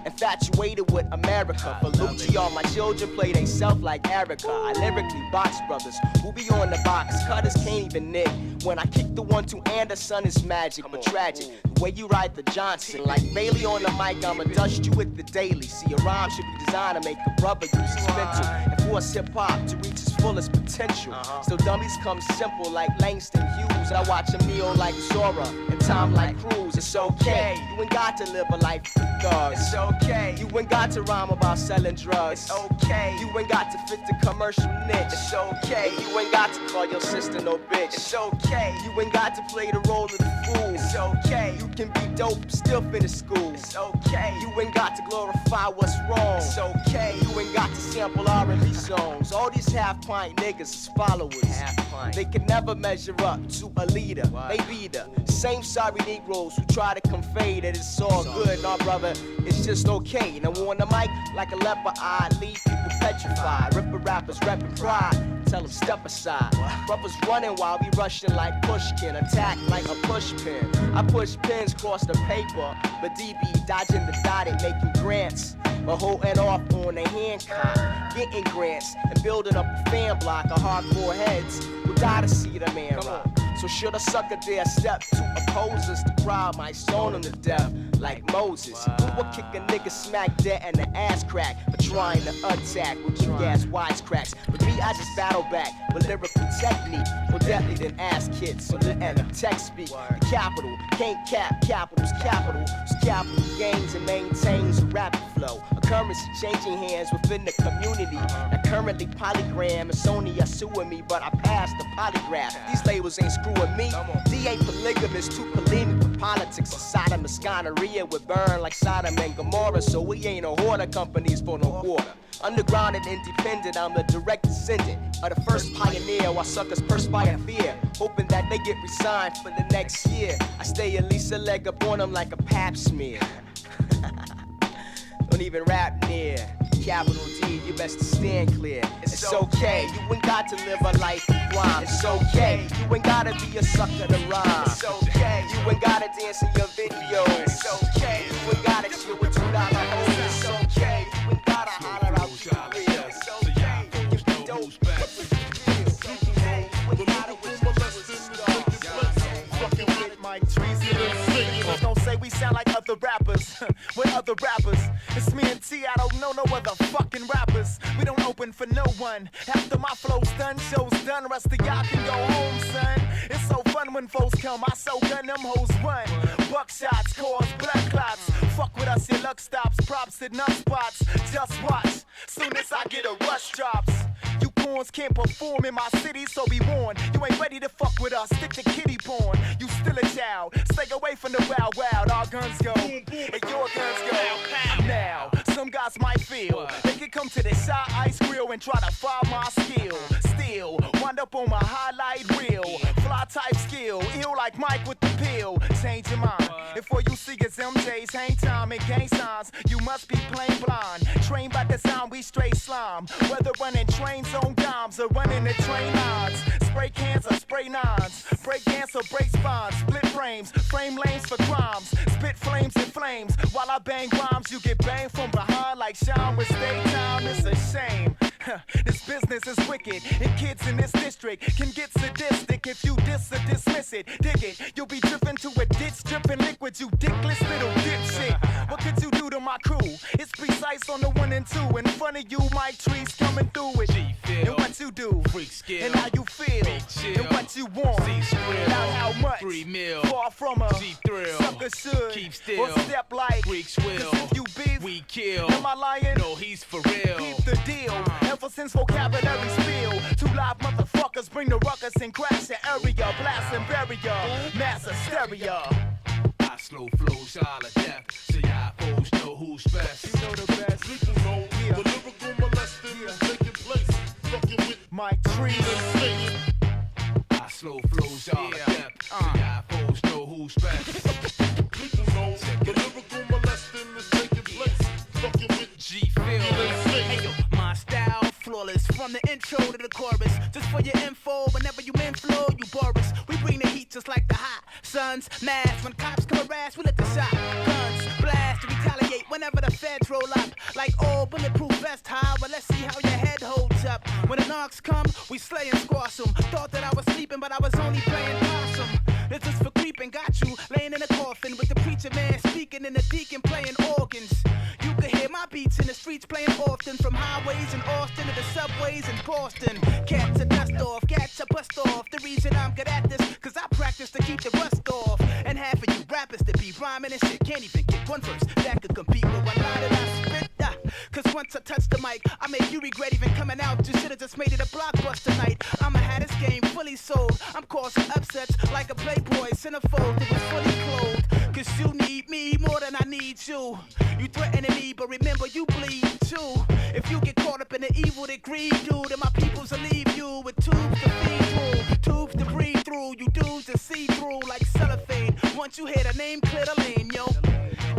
infatuated with America. For Lucci, all my children play they self like Erica. I lyrically box brothers who be on the box. Cutters can't even nick. When I kick the 1-2 and the son is magic, but tragic. The way you ride the Johnson, like Bailey on the mic, I'ma dust you with the daily. See, a rhyme should be designed to make a brother use his mental and force hip hop to reach its fullest potential. So dummies come simple like Langston Hughes. I watch them kneel like Zora and time like Cruz. It's okay, you ain't got to live a life of thugs. It's okay, you ain't got to rhyme about selling drugs. It's okay, you ain't got to fit the commercial niche. It's okay, you ain't got to call your sister no bitch. It's okay, you ain't got to play the role of the fool. It's okay, you can be dope, still finish school. It's okay, you ain't got to glorify what's wrong. It's okay, you ain't got to sample R&B songs. All these half-pint niggas is followers. They can never measure up to a leader. They be the same sorry Negroes who try to convey that it's all good. Nah, brother, it's just okay. Now on the mic, like a leper, I leave people petrified. Ripper rappers reppin' pride. Tell them step aside. Brothers running while we rushing like Pushkin. Attack like a push pin. I push pins across the paper, but DB dodging the dotted, making grants. But holding off on the Hancock, getting grants and building up a fan block of hardcore heads who die to see the man rock. So should a sucker dare step to oppose us, the crowd might stone him to death like Moses. Who would kick a nigga smack dead and the ass crack for trying to attack with big ass wisecracks? With me, I just battle back with lyrical technique, more deadly than ass kids. So let the text speak. The capital can't cap capitals, capital. So capital gains and maintains a rapid flow. A currency changing hands within the community. Now currently polygram and Sony are suing me, but I passed the polygraph. These labels ain't screwing me. D ain't polygamous, too polemic for politics. A Sodom and gonorrhea would burn like Sodom and Gomorrah. So we ain't a hoarder companies for no water. Underground and independent, I'm the direct descendant of the first pioneer while suckers perspire fear, hoping that they get resigned for the next year. I stay at least a leg up on them like a pap smear. Don't even rap near. Capital D, you best to stand clear. It's okay, you ain't got to live a life of crime. It's okay, you ain't gotta be a sucker to rhyme. It's okay, you ain't gotta dance in your videos. It's okay, you ain't gotta chill with $2 hoes. It's okay, you ain't gotta holler out your real. It's okay, you can dope. It's okay, you ain't gotta wish the was a star. Fucking with Mike Treasy. Don't say we sound like other rappers. We're other rappers. It's me and T, I don't know no other fucking rappers. We don't open for no one. After my flow's done, show's done, rest of y'all can go home, son. It's so fun when folks come, I so gun them hoes run. Buckshots cause blood clots. Fuck with us, your luck stops. Props at enough spots. Just watch. Soon as I get a rush drops. You corns can't perform in my city, so be warned. You ain't ready to fuck with us, stick to kitty porn. You still a child, stay away from the wild wild. Our guns go, and your guns go. Now, some guys might feel they can come to the Shy Ice Grill and try to find my skill. Still, wind up on my highlight reel. Fly type skill, ill like Mike with the pill. Change your mind, if all you see is MJ's hang time and gang signs, you must be plain blind. Trained by design, we straight slime. Whether running trains on dimes or running the train lines. Spray cans or spray nines. Break dance or break spines. Split frames, frame lanes for crimes. Spit flames and flames. While I bang rhymes, you get banged from behind like Sean with state time. It's a shame. This business is wicked, and kids in this district can get sadistic if you diss or dismiss it. Dig it, you'll be driven to a ditch, dripping liquid, you dickless little dipshit. What could you do to my crew? It's precise on the 1 and 2. In front of you, Mike Trees coming through it. And what you do, freak skill, and how you feel, and what you want, not how much. 3 mil, far from a G-thrill. Sucker should keep still, or step like freaks will. Cause if you beef, we kill. Am I lying? No, he's for real. Keep the deal. Ever since vocabulary spill, 2 live motherfuckers bring the ruckus and crash the area, blast and bury ya, mass hysteria. I slow flows all of death, so y'all folks know who's best. You know the best. People know the lyrical molesting is taking place. Fucking with Mike Trees. I slow flows all of death, so y'all folks know who's best. People know the lyrical molesting is taking place. Fucking with G-Phil. Hey yo, my style flawless from the intro to the chorus. Just for your info, whenever you inflow, you Boris. We bring the heat just like the hot sons. Mass when cops come harass, we let the shot guns blast to retaliate whenever the feds roll up. Like all bulletproof vest high, well let's see how your head holds up. When the knocks come, we slay and squash them. Thought that I was sleeping, but I was only playing possum. This is for creeping, got you laying in a coffin with the preacher man speaking and the deacon playing organs. You could hear my beats in the streets playing often, from highways in Austin to the subways in Boston. Cats are dust off, cats are bust off. The reason I'm good at this, cause I practice to keep the rust off. And half of you rappers that be rhyming and shit can't even get one verse that could compete with one line that I spit. Cause once I touch the mic, I make you regret even coming out. You should've just made it a blockbuster night. I'ma have this game fully sold. I'm causing upsets like a Playboy centerfold that was fully clothed. Cause you need me more than I need you. You threatening me, but remember you bleed too. If you get caught up in the evil that greed you, then my peoples will leave you with tubes to feed through, tubes to breathe through. You dudes to see through like cellophane. Once you hear the name, clear the lane, yo.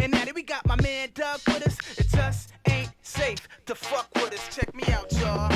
And now that we got my man Doug with us, it just ain't safe to fuck with us. Check me out, y'all.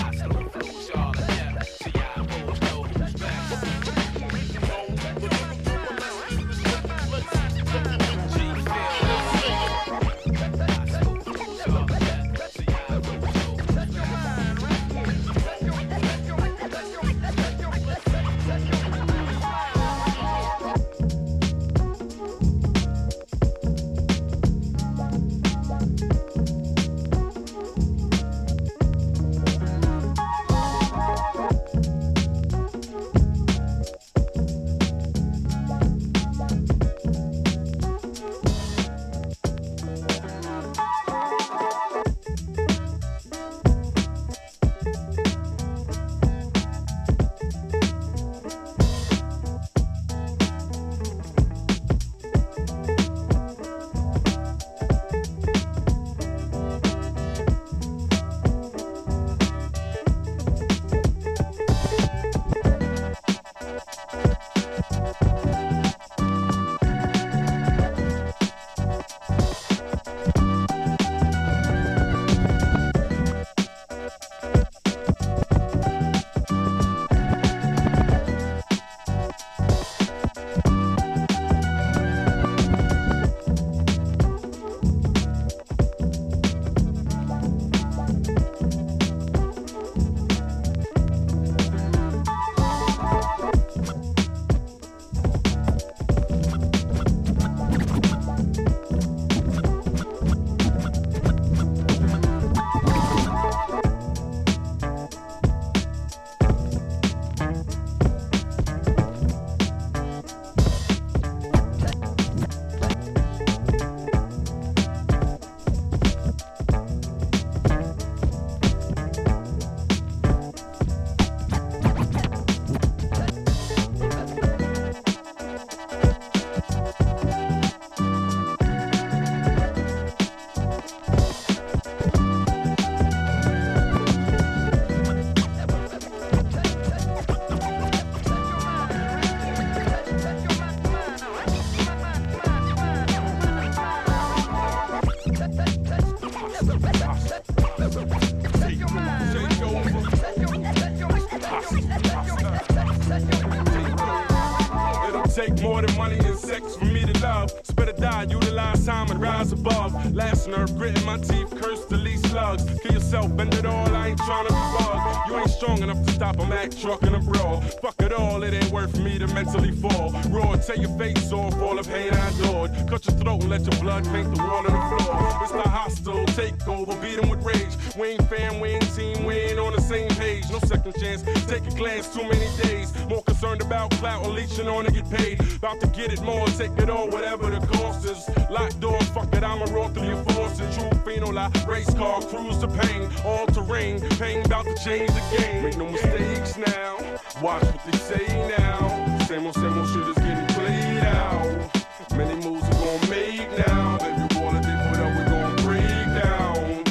Take more than money and sex for me to love. So better die, utilize time and rise above. Last nerve, gritting my teeth, curse the least slugs. Kill yourself, bend it all, I ain't trying to be bugged. You ain't strong enough to stop a Mack truck and a brawl. Fuck it all, it ain't worth me to mentally fall. Roar, tear your face off, all the pain I endured. Cut your throat and let your blood paint the wall on the floor. It's the hostile takeover, beat 'em with rage. We ain't fam, we ain't team, we ain't on the same page. No second chance, take a glance, too many days. More concerned about clout or leeching on to get paid. About to get it more, take it all, whatever the cost is. Locked door, fuck it, I'ma roll through your forces. True phenol, race car, cruise to pain. All terrain, pain about to change the game. Make no mistakes now, watch what they say now. Same old shit is getting played out. Many moves we gon' make now. Every wall that they put up, we gon' break down.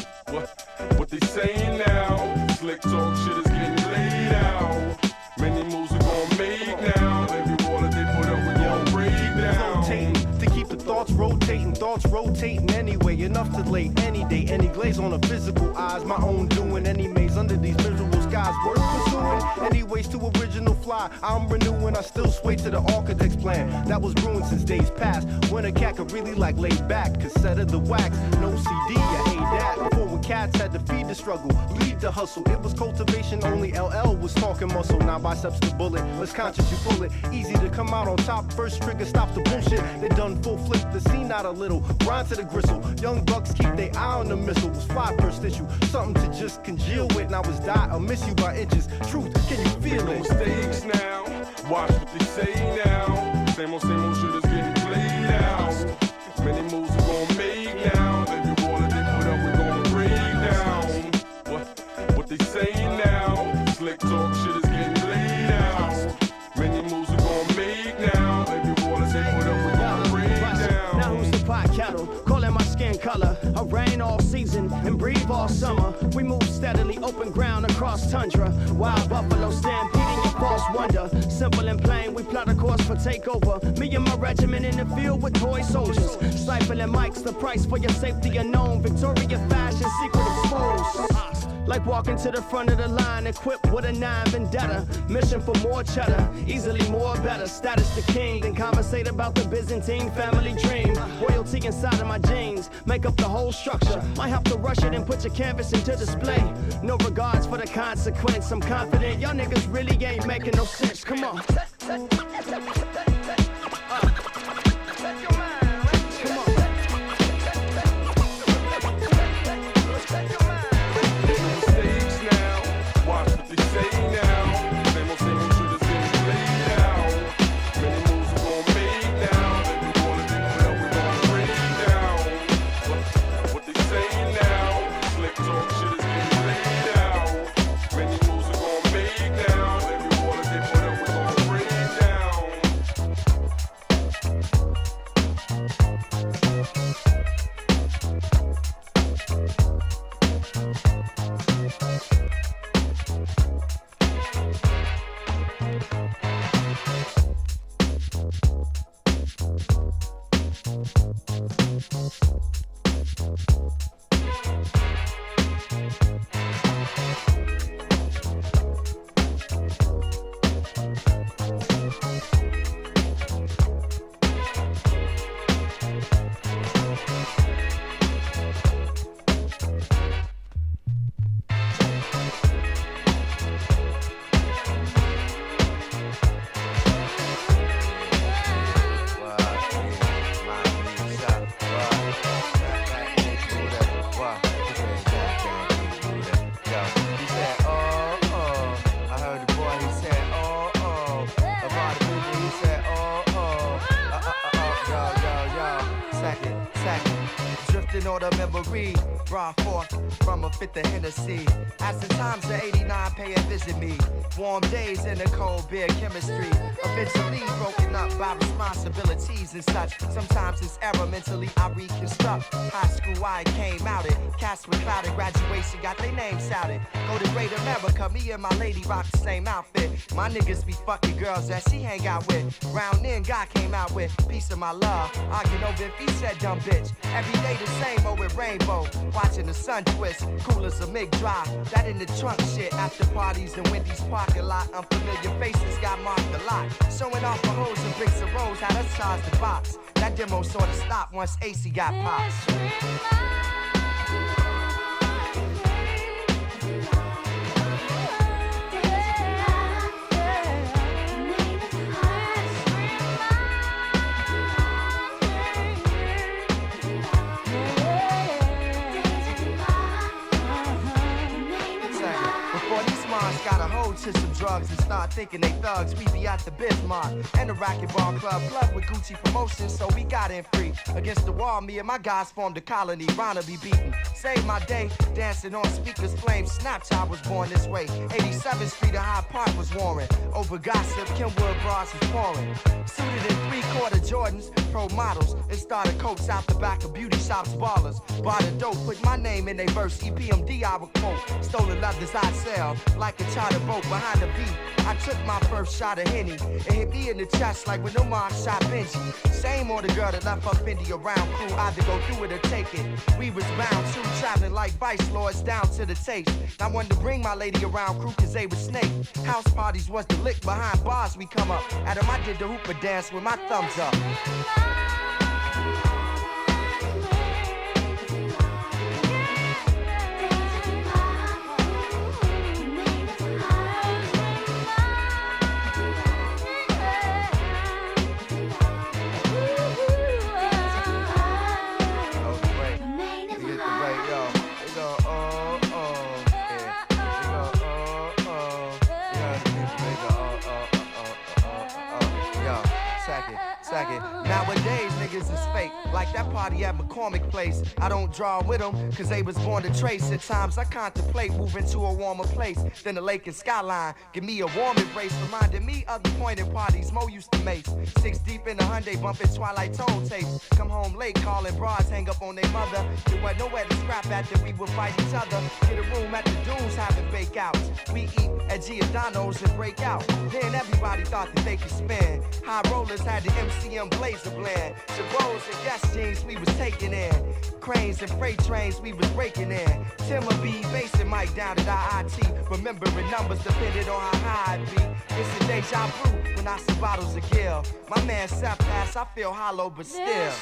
What they saying now? Slick talk shit is getting laid out. Many moves we gon' make now. Every wall that they put up, we gon' break down. Rotating to keep the thoughts rotating anyway. Enough to lay any day, any glaze on the physical eyes. My own doing, any maze under these miserable skies worth pursuing. Anyways, to original fly why I'm renewing. I still sway to the architect's plan that was brewing since days past. When a cat could really like laid back, cassette of the wax, no CD, I hate that. Before when cats had to feed the struggle, lead the hustle. It was cultivation, only LL was talking muscle. Now biceps the bullet, let's conscious you pull it. Easy to come out on top, first trigger stop the bullshit. They done full flip the scene out a little, grind to the gristle. Young bucks keep their eye on the missile. Was fly first issue, something to just congeal with. Now it's die, I'll miss you by inches. Truth, can you feel it? Mistakes now, watch what they say now. Same old shit is getting played now. Many moves we gon' make now. Every wall that they put up, we gon' break down. What they say now? Slick talk shit is getting laid out. Many moves we gon' make now. Every wall that they put up, we gon' break down. Now who's the pot kettle? Calling my skin color. I rain all season and breathe all summer. We move steadily, open ground across tundra. Wild buffalo stampeding your false wonder. Simple and plain, we plot a course for takeover. Me and my regiment in the field with toy soldiers. Stifling mics, the price for your safety unknown. Victoria fashion, secret exposed. Like walking to the front of the line, equipped with a 9 vendetta. Mission for more cheddar, easily more better. Status the king, then conversate about the Byzantine family dream. Royalty inside of my jeans, make up the whole structure. Might have to rush it and put your canvas into display. No regards for the consequence, I'm confident y'all niggas really ain't making no sense. Come on. Brought forth from a fifth of Hennessy. As the times of 89 pay and visit me. Warm days in the cold beer chemistry. Eventually broken up by responsibilities and such. Sometimes it's error mentally I reconstruct. High school I came out it. Cast with clouded graduation got their names shouted. Go to Great America, me and my lady rock the same outfit. My niggas be fucking girls that she hang out with. Round then God came out with piece of my love. Arguing over if he said dumb bitch. Every day the same old with rainbow. Watching the sun twist, cool as a MIG drive. That in the trunk shit. After parties and Wendy's parking lot. Unfamiliar faces got marked a lot. Showing off the hoes and bricks of rose. Had us charge the box. That demo sort of stopped once AC got popped. Got a hold to some drugs and start thinking they thugs. We be at the Bismarck and the racquetball club, plug with Gucci promotions, so we got in free. Against the wall, me and my guys formed a colony. Rana be beaten. Saved my day, dancing on speakers, flames. Snapchat was born this way. 87th Street and Hyde Park was warring. Over gossip, Kenwood bras was pouring. Suited in 3/4 Jordans, pro models, and started coats out the back of beauty shops, ballers. Bought a dope, put my name in they verse. EPMD I would quote. Stolen leathers I'd sell, like a child the boat behind the beat. I took my first shot of Henny. It hit me in the chest like when Omar shot Benji. Same on the girl that left her Fendi around crew. Either go through it or take it. We was bound to traveling like vice lords down to the taste. I wanted to bring my lady around crew cause they was snake. House parties was the lick behind bars we come up. At 'em I did the hooper dance with my thumbs up. Nowadays, niggas is fake. Like that party at McCormick Place. I don't draw with them, cause they was born to trace. At times I contemplate moving to a warmer place than the lake and skyline. Give me a warm embrace, reminding me of the pointed parties Mo used to make. 6 deep in the Hyundai, bumping Twilight Tone tapes. Come home late, calling bras, hang up on their mother. There wasn't nowhere to scrap at, then we would fight each other. Get a room at the dunes, having fake outs. We eat at Giordano's and break out. Then everybody thought that they could spin. High rollers had the MCM Blazer blend. Chabros and Guess jeans we was taking in. Cranes and freight trains we was breaking in. Timber B, bass and mic down at IIT. Remembering numbers depended on how high it be. It's a deja vu when I see bottles of Gill. My man Seth Pass, I feel hollow but still.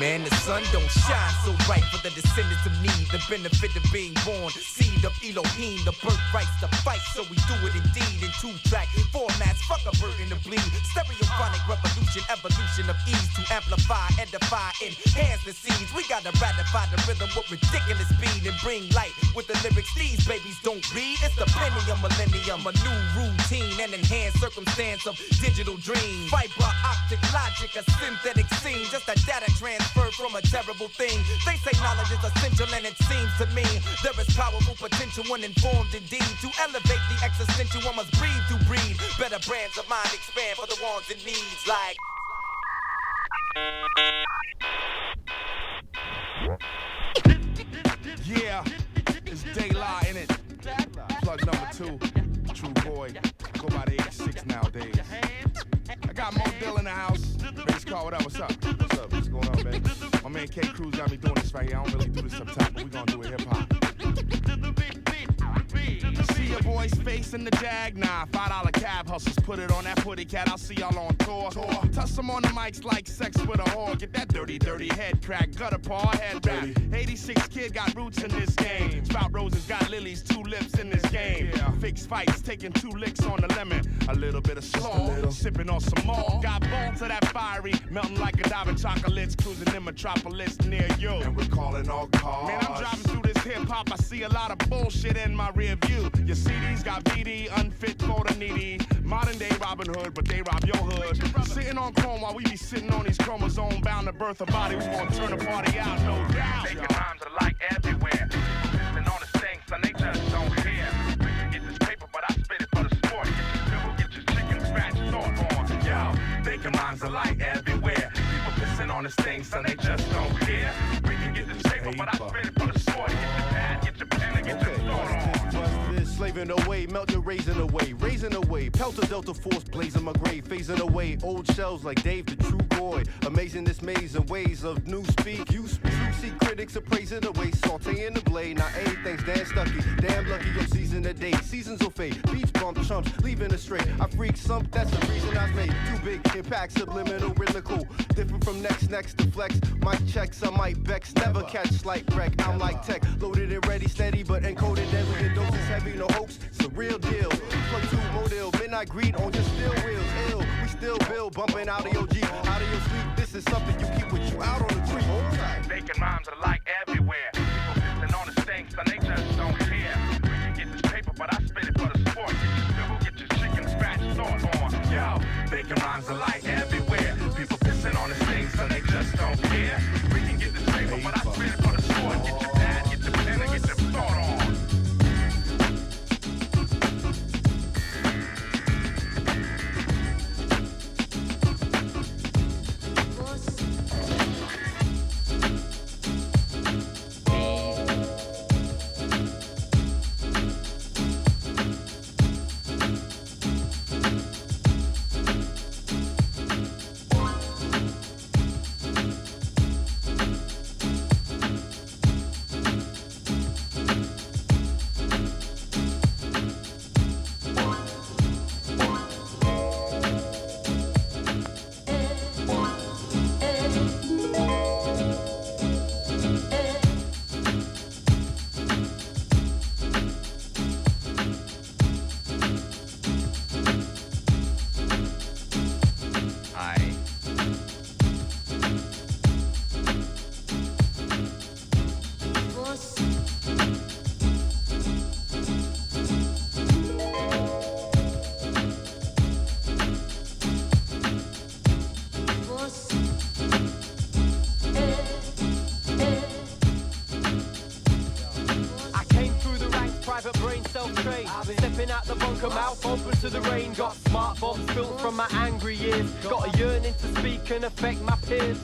Man, the sun don't shine so bright for the descendants of me. The benefit of being born, seed of Elohim, the birthrights to fight, so we do it indeed in 2-track formats. Fuck a burden to bleed. Stereophonic revolution, evolution of ease to amplify, edify, enhance the seeds. We gotta ratify the rhythm with ridiculous speed and bring light with the lyrics these babies don't read. It's the pennium millennium, a new routine and enhanced circumstance of digital dreams. Fiber optic logic, a synthetic scene, just a data transfer from a terrible thing. They say knowledge is essential and it seems to me there is powerful potential when informed indeed. To elevate the existential, one must breathe to breed. Better brands of mind expand for the wants and needs like yeah, it's Daylight in it. Plug number 2, True Boy. Go by the 86 nowadays. I got Mo Dill in the house. Bass call, what up? What's up? What's up? What's going on, man? My man K Cruz got me doing this right here. I don't really do this up top, but we gonna do it hip hop. See your boy's face in the Jag, nah. $5 cab hustles, put it on that putty cat. I'll see y'all on tour. Tuss them on the mics like sex with a whore. Get that dirty, dirty head crack, gutter paw, head back. 86 kid got roots in this game. Spout roses got lilies, 2 lips in this game. Fixed fights, taking 2 licks on the lemon. A little bit of slaw, sipping on some more. Got bones to that fiery, melting like Godiva chocolates, cruising in Metropolis near you. And we're calling all cars. Man, I'm driving through this hip hop. I see a lot of bullshit in my rear view. Your CDs got BD, unfit for the needy. Modern day Robin Hood, but they rob your hood. Sitting on chrome while we be sitting on these chromosomes bound to birth a body. We gonna turn the party out, no doubt. Making rhymes alike everywhere. Sitting on the thing, son, they just don't care. We can get this paper, but I spit it for the sport. Get your dribble, get your chicken scratch thought on. Yo, making rhymes alike everywhere. People pissing on this thing, son, they just don't care. We can get this paper, but I spit it for the sport. Get your pad, get your pen, and get your thought on. Slaving away, melting, raising away. Pelter Delta Force blazing my grave, phasing away. Old shells like Dave the True Boy. Amazing this maze and ways of new speak. You see critics are praising the way, sauteing the blade. Now everything's damn stucky, damn lucky. Your season a day, seasons will fade. Beach bump chumps, leaving astray. I freak some, that's the reason I made. Too big impact, subliminal, rhythmical. Different from next to flex. Mic checks, I might vex. Never catch slight wreck. I'm like tech, loaded and ready, steady, but encoded deadly. The dose is heavy, no hoax, it's a real deal. Plug 2 model, midnight greed on your steel wheels. Ill, we still build, bumping out of your Jeep, out of your sleep. This is something you keep with you out on the tree. Making rhymes alike everywhere. People pissing on the stinks, and they just don't care. We can get this paper, but I spit it for the sport. Get your private brain self-trained. Stepping out the bunker, mouth open to the rain. Got smart bombs built from my angry years. Got a yearning to speak and affect my peers.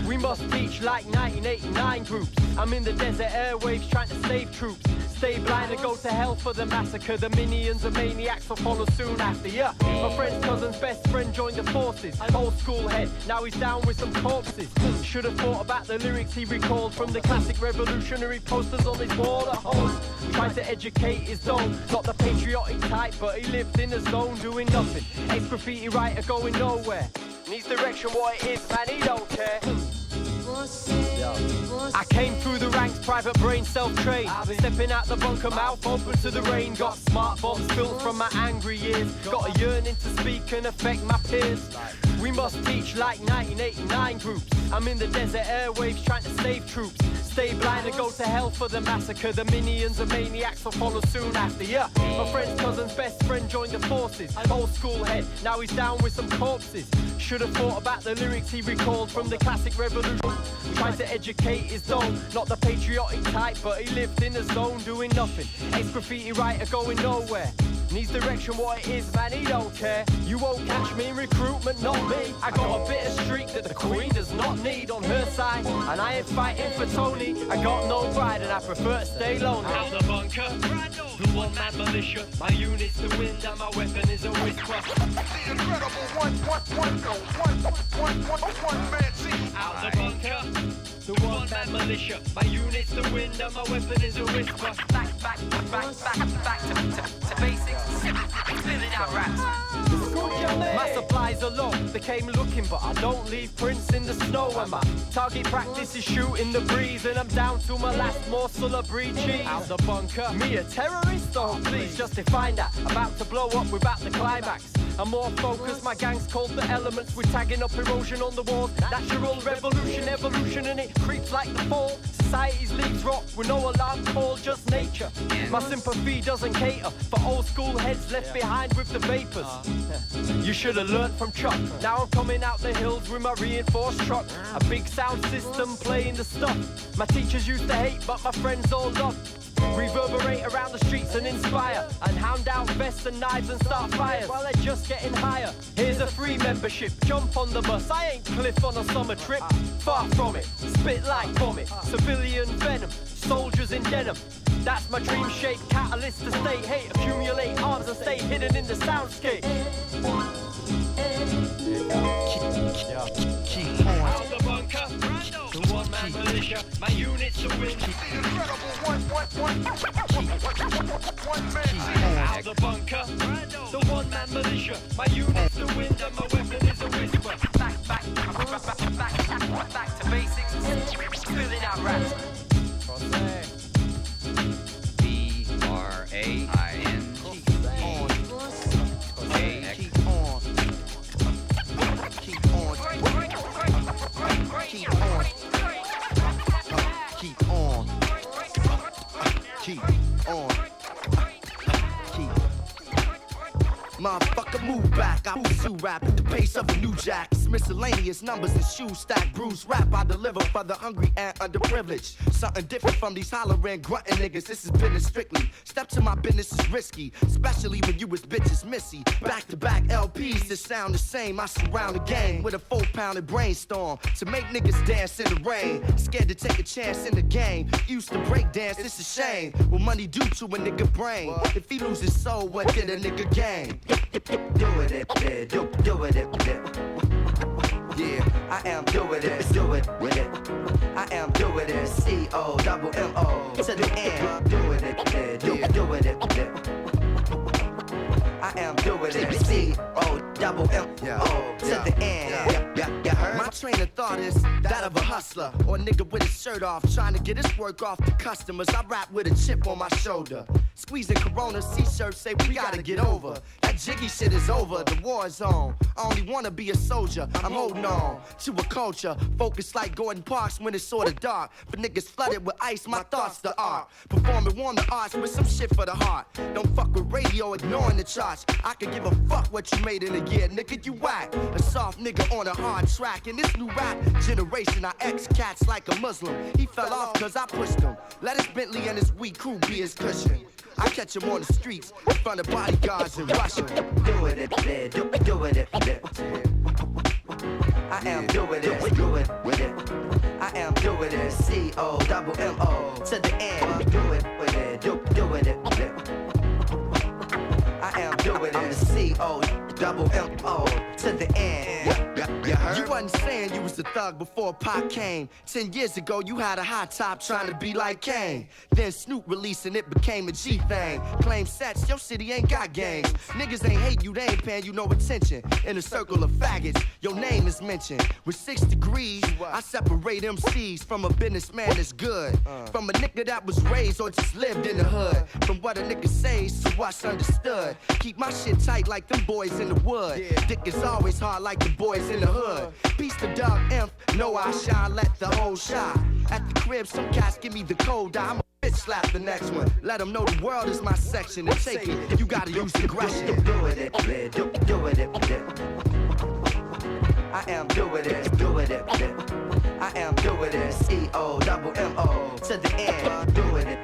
We must teach like 1989 groups. I'm in the desert airwaves trying to save troops. Stay blind and go to hell for the massacre. The minions and maniacs will follow soon after. Yeah, my friend's cousin's best friend joined the forces. Old school head, now he's down with some corpses. Should have thought about the lyrics he recalled from the classic revolutionary posters on his wall at home. Tried to educate his dome, not the patriotic type, but he lived in a zone doing nothing. Ex-graffiti writer going nowhere. Needs direction, what it is, man, he don't care. I came through the ranks, private brain self-trained. Stepping out the bunker, mouth open to the rain. Got smart bombs built from my angry years. Got a yearning to speak and affect my peers. We must teach like 1989 groups. I'm in the desert airwaves trying to save troops. Stay blind and go to hell for the massacre. The minions and maniacs will follow soon after. Yeah, my friend's cousin's best friend joined the forces. Old school head, now he's down with some corpses. Should have thought about the lyrics he recalled from the classic revolution. Tried to educate his dome, not the patriotic type, but he lived in a zone doing nothing. Ex-graffiti writer going nowhere. Needs direction, what it is, man, he don't care. You won't catch me in recruitment, not me. I got a bit of streak that the queen does not need on her side. And I ain't fighting for Tony. I got no pride and I prefer to stay lonely. Out the bunker, the one-man militia. My unit's the wind and my weapon is a whisper. The incredible one-man team. Out the bunker, the one-man militia. My unit's the wind and my weapon is a whisper. Back to basics. Filling out raps. My supplies are low, they came looking, but I don't leave prints in the snow. And my target practice is shooting the breeze, and I'm down to my last morsel of brie cheese. Out the bunker, me a terrorist? Oh please, just to find out. About to blow up without the climax. I'm more focused, my gang's called the elements. We're tagging up erosion on the walls. Natural revolution, evolution, and it creeps like the fall. Society's leaves rot with no alarm call, just nature. My sympathy doesn't cater for old school heads left behind with the vapors. You should have learned from Chuck. Now I'm coming out the hills with my reinforced truck. A big sound system playing the stuff my teachers used to hate, but my friends all love. Reverberate around the streets and inspire, and hound out vests and knives and start fires while they're just getting higher. Here's a free membership, jump on the bus. I ain't Cliff on a summer trip, far from it. Spit like vomit, civilian venom, soldiers in denim. That's my dream shape, catalyst to stay hate. Accumulate arms and stay hidden in the soundscape. Keep on. Out the bunker, the one-man militia. My unit's the wind. The incredible one-man Out the bunker, the one-man militia. My unit's the wind and my weapon is a whisper. Back to basics. Filling out raps. B-R-A-I-N. Motherfucker, move back. I pursue rap at the pace of a new jack. It's miscellaneous numbers and shoes stack. Bruise rap I deliver for the hungry and underprivileged. Something different from these hollering, grunting niggas. This is business strictly. Step to my business is risky, especially when you was bitches missy. Back to back LPs that sound the same. I surround the game with a 4-pounded brainstorm to make niggas dance in the rain. Scared to take a chance in the game. Used to break dance, it's a shame. What money do to a nigga brain? If he lose his soul, what did a nigga gain? Do it, do it. Yeah, I am doing it, do it with it. I am doing it, C-O-double-M-O to the end. Doing it, do it. I am doing it, C-O-double-M-O to the end. You heard? My train of thought is that of a hustler or a nigga with his shirt off, trying to get his work off to customers. I rap with a chip on my shoulder. Squeezing Corona, C-shirts say we gotta get over. That jiggy shit is over, the war is on. I only wanna be a soldier, I'm holding on to a culture. Focused like Gordon Parks when it's sorta dark. But niggas flooded with ice, my thoughts the art. Performing warm the arts with some shit for the heart. Don't fuck with radio, ignoring the charts. I could give a fuck what you made in a year, nigga, you whack. A soft nigga on a hard track. In this new rap generation, I ex-cats like a Muslim. He fell off cause I pushed him. Let his Bentley and his weak crew be his cushion. I catch him on the streets in front of bodyguards in Russia. Doing it, doing it. I am doing it, doing with it. I am doing it, C-O-double-M-O to the end. Do it with it, doing it. I am doing it, C-O-double-M-O to the end. You wasn't saying you was the thug before Pac came. 10 years ago, you had a high top trying to be like Kane. Then Snoop releasing it became a G thing. Claim sets, your city ain't got gangs. Niggas ain't hate you, they ain't paying you no attention. In a circle of faggots, your name is mentioned. With 6 degrees, I separate MCs from a businessman that's good. From a nigga that was raised or just lived in the hood. From what a nigga says to what's understood. Keep my shit tight like them boys in the wood. Dick is always hard like the boys in the hood. Peace to Doug Imp, know I shine, let the whole shine. At the crib, some cats give me the cold eye. I'ma bitch slap the next one. Let them know the world is my section and take it. You gotta use aggression. Doing it, doing it. I am doing it, doing it. I am doing it, C-O-double-M-O to the end. Doing it,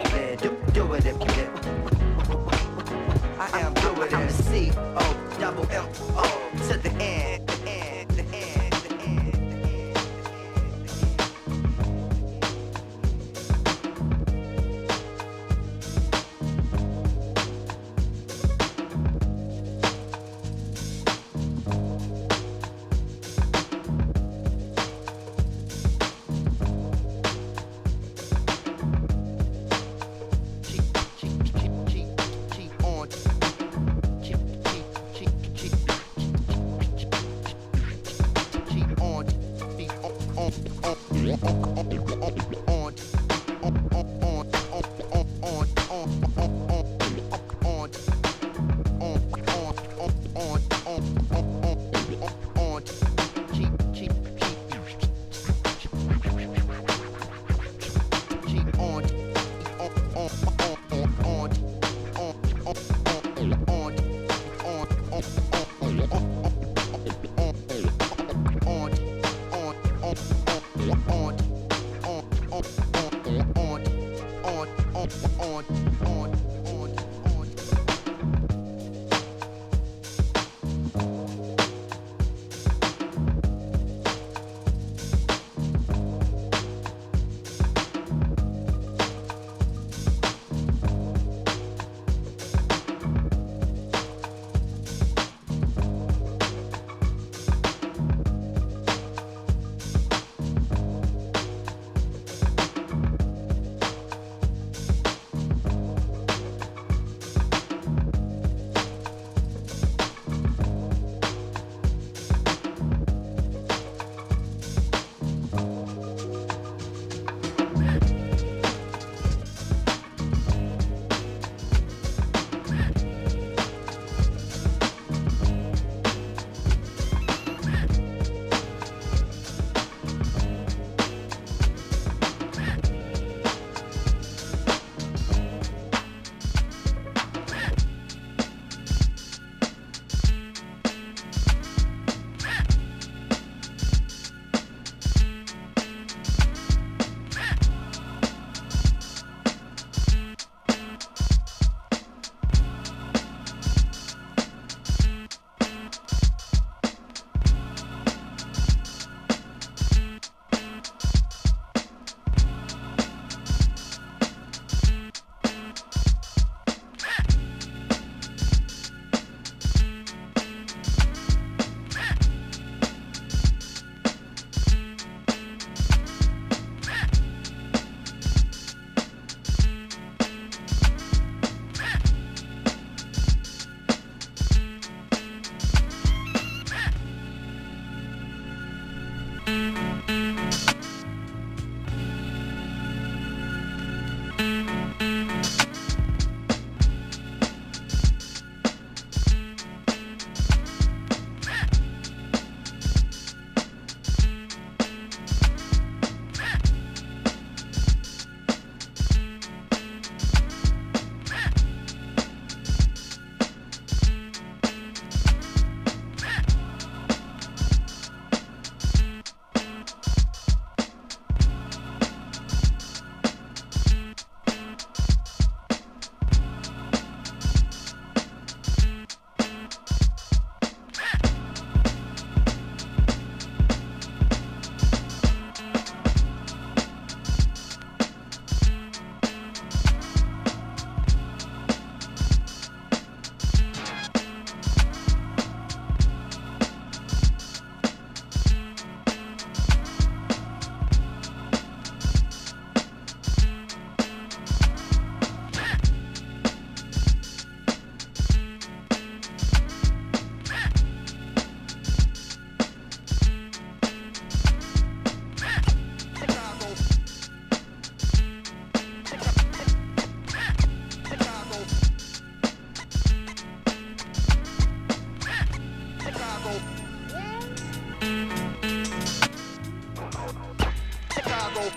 doing it. I am doing it, C-O-double-M-O to the end.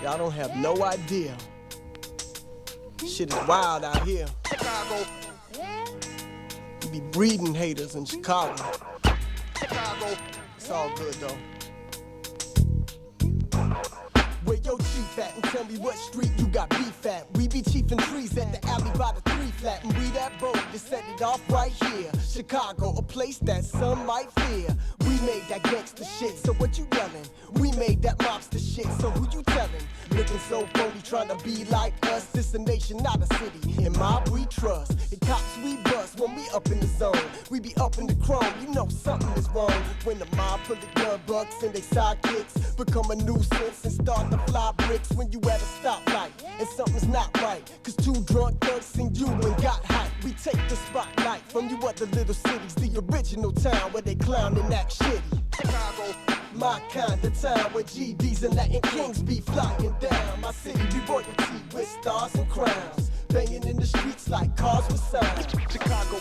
y'all don't have no idea. Shit is wild out here. Chicago. You be breeding haters in Chicago. Chicago. It's all good though. Where your chief at and tell me what street you got beef at. We be chiefing trees at the alley by the 3 flat. And we that bold to set it off right here. Chicago, a place that some might fear. We made that gangster shit, so what you yelling? We made that mobster shit, so who you telling? Looking so phony, trying to be like us. This a nation, not a city. In mob we trust. The cops we bust when we up in the zone. We be up in the chrome, you know something is wrong. When the mob pull the gun bucks and they sidekicks become a nuisance and start to fly bricks when you at a stoplight and something's not right. Cause 2 drunk thugs seen you and got hype. We take the spotlight from you other little cities, the original town where they clown and act shitty. Chicago, my kind of town where GDs and Latin kings be flying down. My city be royalty with stars and crowns, banging in the streets like cars with signs. Chicago,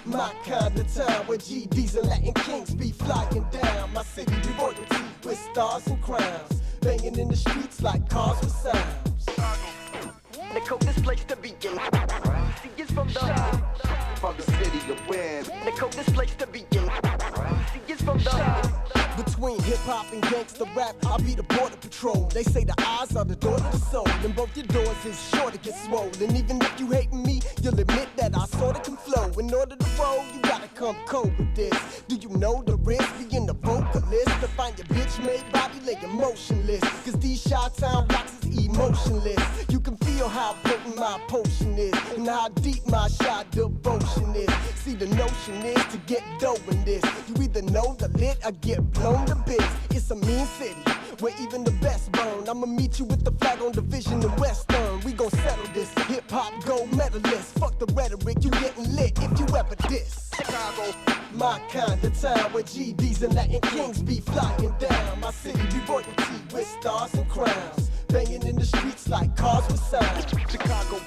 my kind of town where GDs and Latin kings be flying down. My city be royalty with stars and crowns, banging in the streets like cars with signs. The coldest place to be in. See, it's from the city of where. The coldest place to be in. See, it's from the. Between hip-hop and gangsta rap, I'll be the border patrol. They say the eyes are the door to the soul, and both your doors is sure to get swollen. Even if you hating me, you'll admit that I sorta can flow. In order to roll, you gotta come cold with this. Do you know the risk? Being the vocalist to find your bitch-made body laying motionless. Cause these Chi-Town rocks is emotionless. You can feel how potent my potion is, and how deep my shot devotion is. See, the notion is to get dough in this. You either know the lit or get blown to bits. It's a mean city where even the best burn. I'ma meet you with the flag on Division and Western. We gon' settle this. Hip-hop gold medalist. Fuck the rhetoric, you getting lit if you ever diss. Chicago, my kind of town where GDs and Latin kings be flying down. My city be royalty with stars and crowns, banging in the streets like cars with signs. Chicago,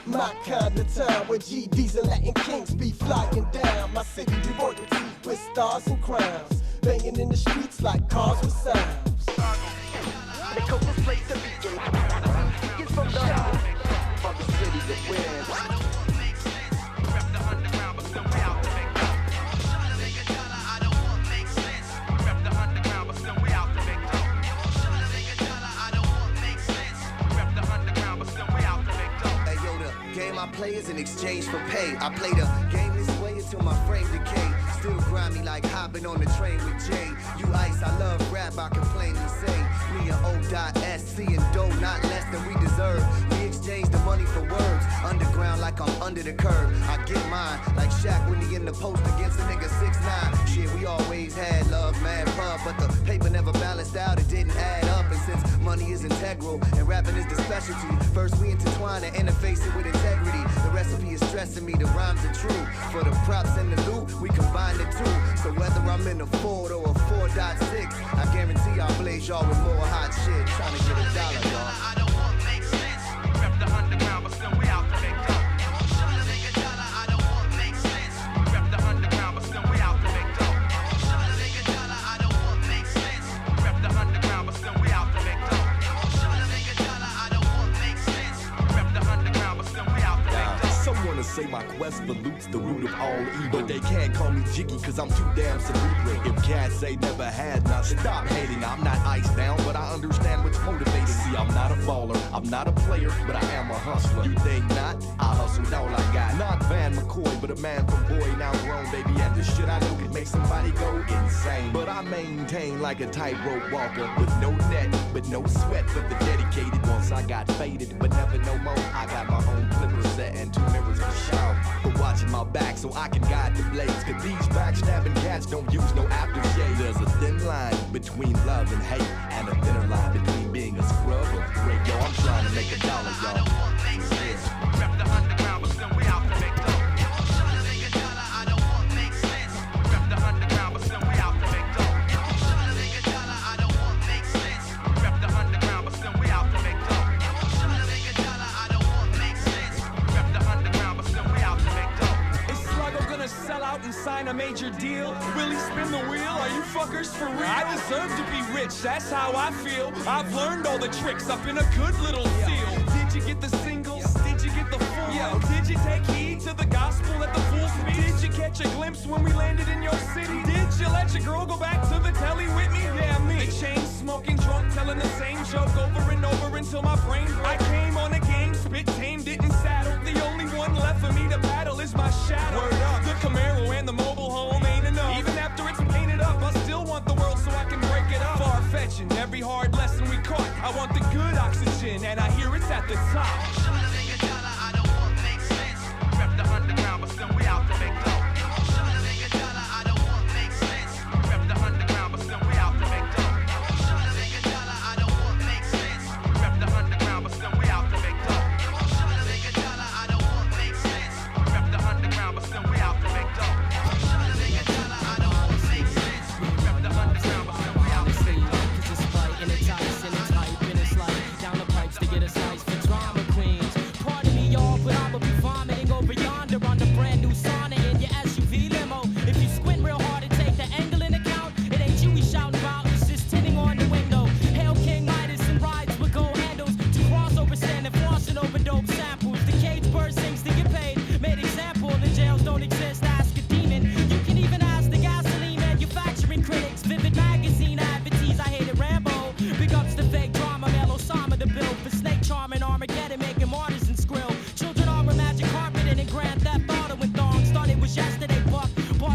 my kind of town where GDs and Latin kings be flying down. My city be royalty with stars and crowns, banging in the streets like cars with signs. The coldest place to be in. It's from the city of where. I play is in exchange for pay. I play the game this way until my frame decay. Still grimy like hopping on the train with Jay. You ice, I love rap, I complain and say me and O.S. seeing dough not less than we deserve. We exchange the money for words. Underground like I'm under the curb. I get mine like Shaq when he in the post against a nigga 6'9". Shit, we always had love, mad pub, but the paper never balanced out, it didn't add up. And since money is integral and rapping is the specialty, first we intertwine and interface it with integrity. The recipe is stressing me, the rhymes are true. For the props and the loot, we combine the two. So whether I'm in a Ford or a 4.6, I guarantee I'll blaze y'all with more hot shit. Trying to get a dollar, y'all. I don't want to make sense. Rep the underground, but still we out to make dough. Trying to make a dollar, I don't want to make sense. Rep the underground, but still we out to make dough. Trying to make a dollar, I don't want to make sense. Rep the underground, but still we out to make dough. Trying to make a dollar, I don't want to make sense. Rep the underground, but still we out to make dough. Some wanna say my quest pollutes the root of all evil, but they can't call me Jiggy cause I'm too damn cerebral. If cats say never had nothing, stop hating. I'm not iced down, but I understand what's motivating. See, I'm not a baller, I'm not a player, but I am a hustler. You think not? I hustled all I got. Not Van McCoy, but a man from boy, now grown, baby. And the shit I know can make somebody go insane. But I maintain like a tightrope walker with no net, but no sweat for the dedicated. Once I got faded, but never no more. I got my own clipper set and 2 mirrors for show. But watching my back so I can guide the blades. Cause these backstabbing cats don't use no aftershave. There's a thin line between love and hate, and a thinner line between being a scrub or great. Yo, I'm trying to make a dollar, y'all. I don't want to make sense. Rep the underground, but still we out to make dough. Trying to make a dollar, I don't want to make sense. Rep the underground, but still we out to make dough. Trying to make a dollar, I don't want to make sense. Rep the underground, but still we out to make dough. Trying to make a dollar, I don't want to make sense. Rep the underground, but still we out to make dough. It's sluggo gonna sell out inside sign a major deal? Will he spin the wheel? Are you fuckers for real? I deserve to be rich, that's how I feel. I've learned all the tricks up in a good little seal. Did you get the singles? Did you get the full? Yo, did you take heed to the gospel at the full speed? Did you catch a glimpse when we landed in your city? Did you let your girl go back to the telly with me? Yeah, me. The chain smoking drunk, telling the same joke over and over until my brain broke. I came on a game, spit tamed it and saddled. The only one left for me to battle is my shadow. Word up. The Camaro and the mobile home ain't enough. Even after it's painted up, I still want the world so I can break it up. Far-fetching, every hard lesson we caught. I want the good oxygen, and I hear it's at the top. Rep the underground, but still we out to make dough. Rep the underground, but still we out to make dough. Rep the underground, but still we out to make dough. Rep the underground, but still we out to make dough. Rep the underground, but still we out to make dough. Cause it's bright and it's ice and it's hype and it's like down the pipes to get a slice for drama queens. Pardon me, y'all, but I'ma be vomiting over yonder on the brand new sauna in your SUV limo. If you squint real hard and take the angle in account, it ain't you we shouting about, it's just tinting on the window. Hail King Midas and rides with gold handles. Two crossover standing, flossing over dope samples. The cage bird sings to get paid. Made example, the jails don't exist, ask a demon. You can even ask the gasoline manufacturing critics. Vivid magazine advertise, I hated Rambo. Big ups to fake drama, Mel Osama the bill for snake charming Armageddon, making martyrs and skrill. Children armor magic carpeted and Grand Theft Auto with thongs. Thought it was yesterday, buck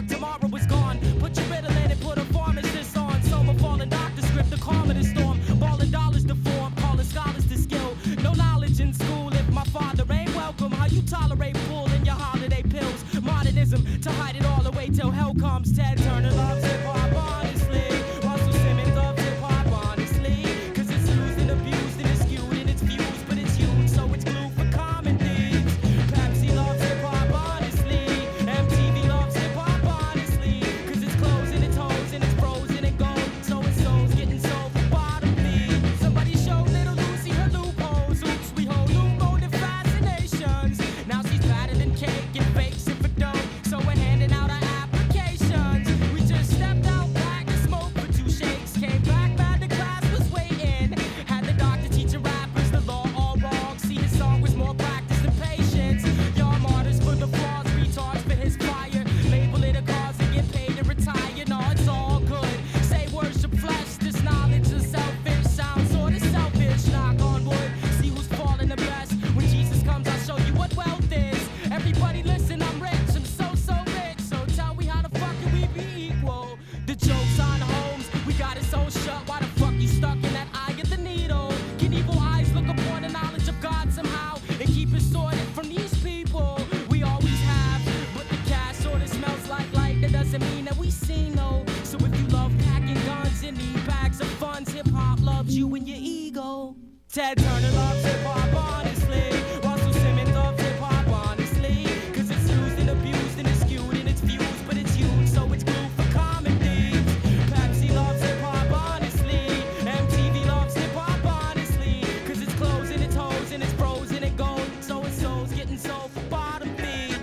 tomorrow was gone. Put your riddle in and put a pharmacist on. Sober falling doctor script, the calm of the storm. Ballin' dollars to form, calling scholars to skill. No knowledge in school if my father ain't welcome. How you tolerate bull in your holiday pills? Modernism to hide it all away till hell comes. Ted Turner loves hip-hop, honestly. Russell Simmons loves hip-hop, honestly. Cause it's used and abused and it's skewed in its views. But it's huge, so it's glue for common thieves. Pepsi loves hip-hop, honestly. MTV loves hip-hop, honestly. Cause it's closing its holes and it's frozen and gold. So it's souls getting sold for bottom feed. Somebody show little Lucy her loopholes. Oops, we hold loophole and fascinations. Now she's fatter than cake and fakes it for dough. So we're handing out our applications. We just stepped out back to smoke for 2 shakes. Came back mad the class was waiting. Had the doctor teaching rappers the law all wrong. See, his song was more practice than patience. Y'all martyrs for the flaws, retards for his fire. Label it a cause and get paid to retire. No, it's all good. Say worship flesh, this knowledge is selfish. Sounds sorta selfish, knock on wood. See who's falling the best. When Jesus comes, I'll show you what wealth is. Everybody listen, I'm rich, I'm so rich. So tell me how the fuck can we be equal? The joke's on Holmes, we got it so shut. Why the fuck you stuck in that eye of the needle? Can evil eyes look upon the knowledge of God somehow and keep it sorted from these people? We always have, but the cash sorta smells like light. That doesn't mean that we see no. So if you love packing guns and need bags of funds, hip hop loves you and your ego. Ted Turner loves hip hop, honestly. Russell Simmons loves hip hop, honestly. Cause it's used and abused and it's skewed in its views, but it's huge, so it's glue for common thieves. Pepsi loves hip hop, honestly. MTV loves hip hop, honestly. Cause it's closing its holes and it's frozen and gold. So it's souls getting sold for bottom feed.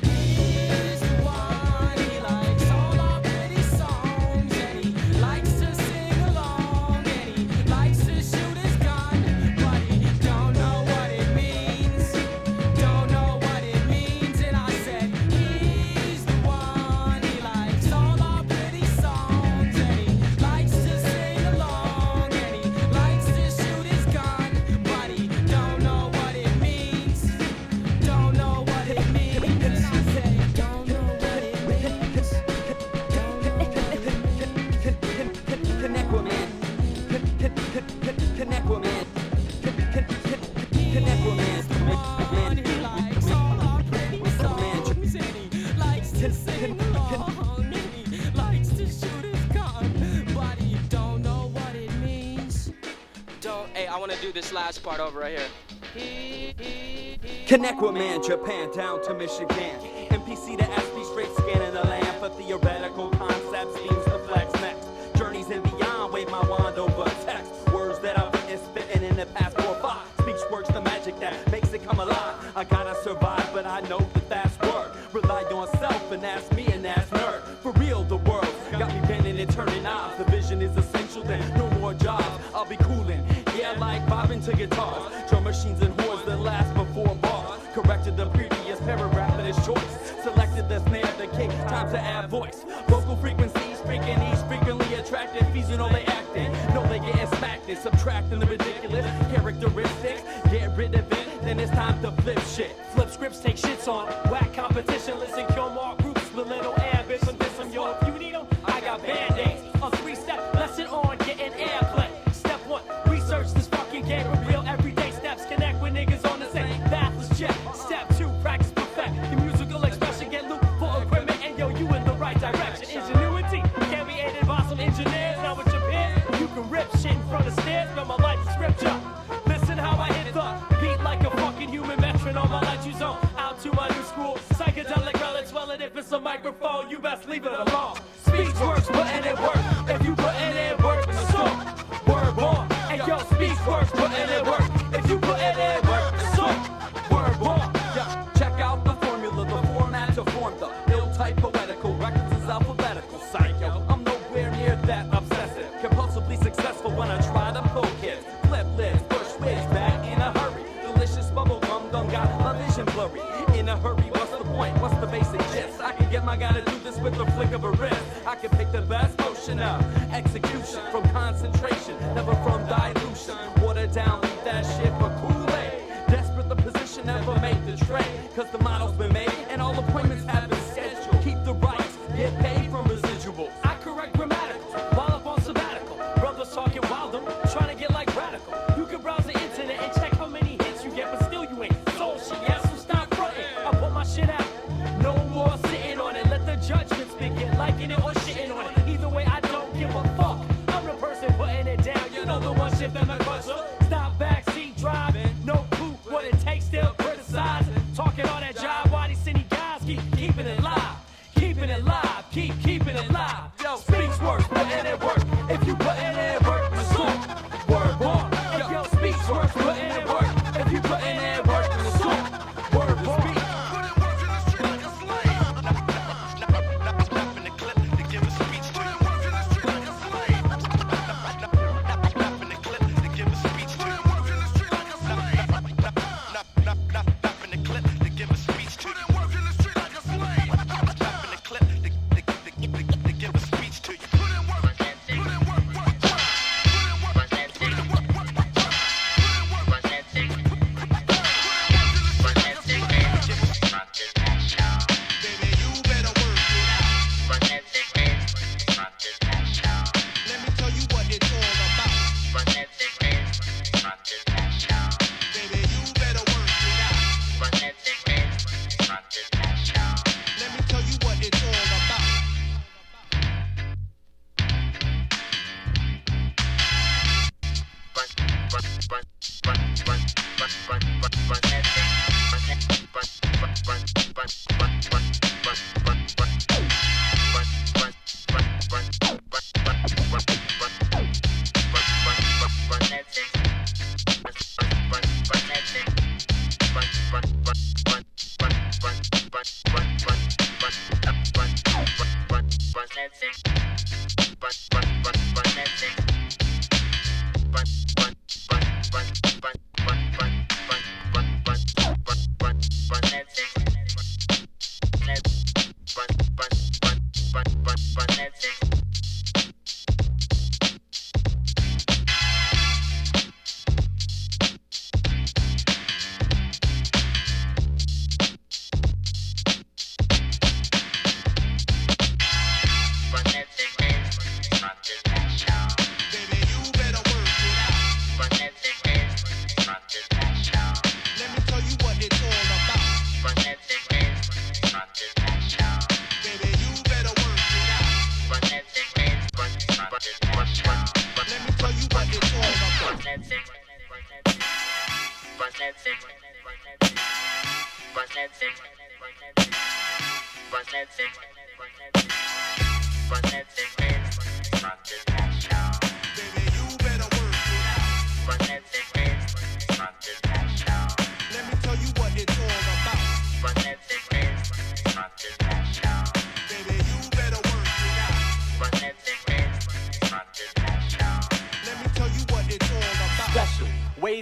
He's the one, he likes all our pretty songs. And he likes to sing along. And he likes to shoot his gun. But he don't know what it means. Don't know what it means. And I said, he's the one, he likes all our pretty songs. And he likes to sing along. And he likes to shoot his gun. But he don't know what it means. Don't know what it means. And I said, don't know what it means. Connect with man. Connect with man. Connect with man. He likes all our pretty songs. And he likes to sing along. And he likes to shoot his gun. But he don't know what it means. Hey, I wanna do this last part over right here. Connect with man, Japan down to Michigan. MPC to SB, straight scanning the land for theoretical concepts, themes to flex next. Journeys and beyond, wave my wand over text. Words that I've been spitting in the past 4 or 5. Speech works the magic that makes it come alive. I gotta survive, but I know that that's word. Rely on self and ask me and ask nerd. guitars, drum machines and whores that last before bars. Corrected the previous paragraph in his choice. Selected the snare, the kick, time to add voice. Vocal frequencies, freaking ease, frequently attractive. Fees and all they acting, no they getting smacked it. Subtracting the ridiculous characteristics. Get rid of it, then it's time to flip shit. Flip scripts, take shits on. Whack competition, listen, kill more groups with little ambition. Diss them, yo, if you need them, I got band-aids. A 3-step lesson on getting airplay. Step 1, research this fucking game with real everyday steps. Connect with niggas on the same path, let's check. Step 2, practice perfect. Your musical expression, get loot for equipment, and yo, you in the right direction. Ingenuity can be aided by some engineers. Now with your peers, you can rip shit in front of stairs. But my life is scripture. Listen how I hit the beat like a fucking human metronome. I let you zone out to my new school. Psychedelic relics, well, and if it's a microphone, you best leave it alone. Speech works, putting it work. If you putting it work, so word born. And yo, speech works, putting it work. If you putting it work, so word born. Yeah, check out the formula, the format to form the ill-type poetical records is alphabetical. Psycho, I'm nowhere near that obsessive. Compulsively successful when I try to poke it. Flip lids, push wigs, back in a hurry. Delicious bubble gum done got my vision blurry. In a hurry, what's the point? What's the basic gist? I can get my guy to do this with the flick of a wrist. I can pick the best motion up. Execution from concentration, never from dilution. Water down, leave that shit for Kool-Aid. Desperate the position, never make the trade. Cause the model's been made and all appointments have been scheduled. Keep the rights, get paid from residuals. I correct grammaticals while up on sabbatical. Brothers talking wild, I'm trying to get like radical. You can browse the internet and check how many hits you get, but still you ain't sold shit yet, so stop fronting. I put my shit out, no more sitting on it. Let the judgments begin, liking it or shitting on it. Either way, I don't give a fuck. I'm the person putting it down, you know the one shifting the culture. Stop backseat driving, no clue what it takes, still criticizing. Talking all that jive, why these city guys keep keeping it live. Keeping it live, keeping it live. Yo, speech works, putting it work. If you putting it work, so word born. And yo, speech works, putting it work. If you putting it work, so word born.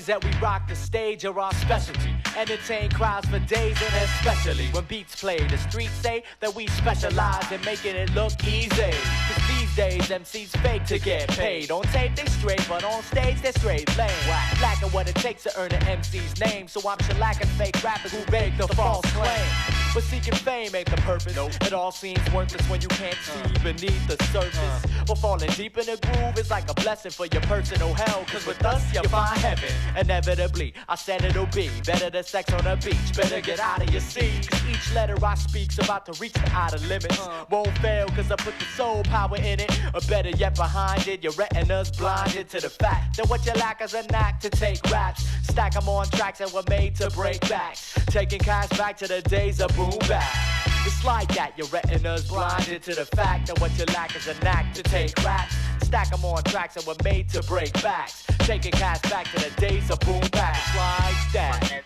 ways that we rock the stage are our specialty. Entertain crowds for days and especially when beats play. The streets say that we specialize in making it look easy. Cause these days MCs fake to get paid. On tape they straight, but on stage they're straight lame. Lacking what it takes to earn an MC's name. So I'm shellacking fake rappers who make the false claim. But seeking fame ain't the purpose. It all seems worthless when you can't see beneath the surface. But falling deep in the groove is like a blessing for your personal hell. Cause with us you'll find heaven. Inevitably, I said it'll be better than sex on the beach. Better get out of your seat. Cause each letter I speak's about to reach the outer limits. Won't fail cause I put the soul power in it. Or better yet behind it, your retina's blinded to the fact that what you lack is a knack to take raps. Stack them on tracks that were made to break backs. Taking cats back to the days of boom bap. It's like that, your retina's blinded to the fact that what you lack is a knack to take raps. Stack them on tracks that were made to break backs. Taking cats back to the days of boom bap. Like that.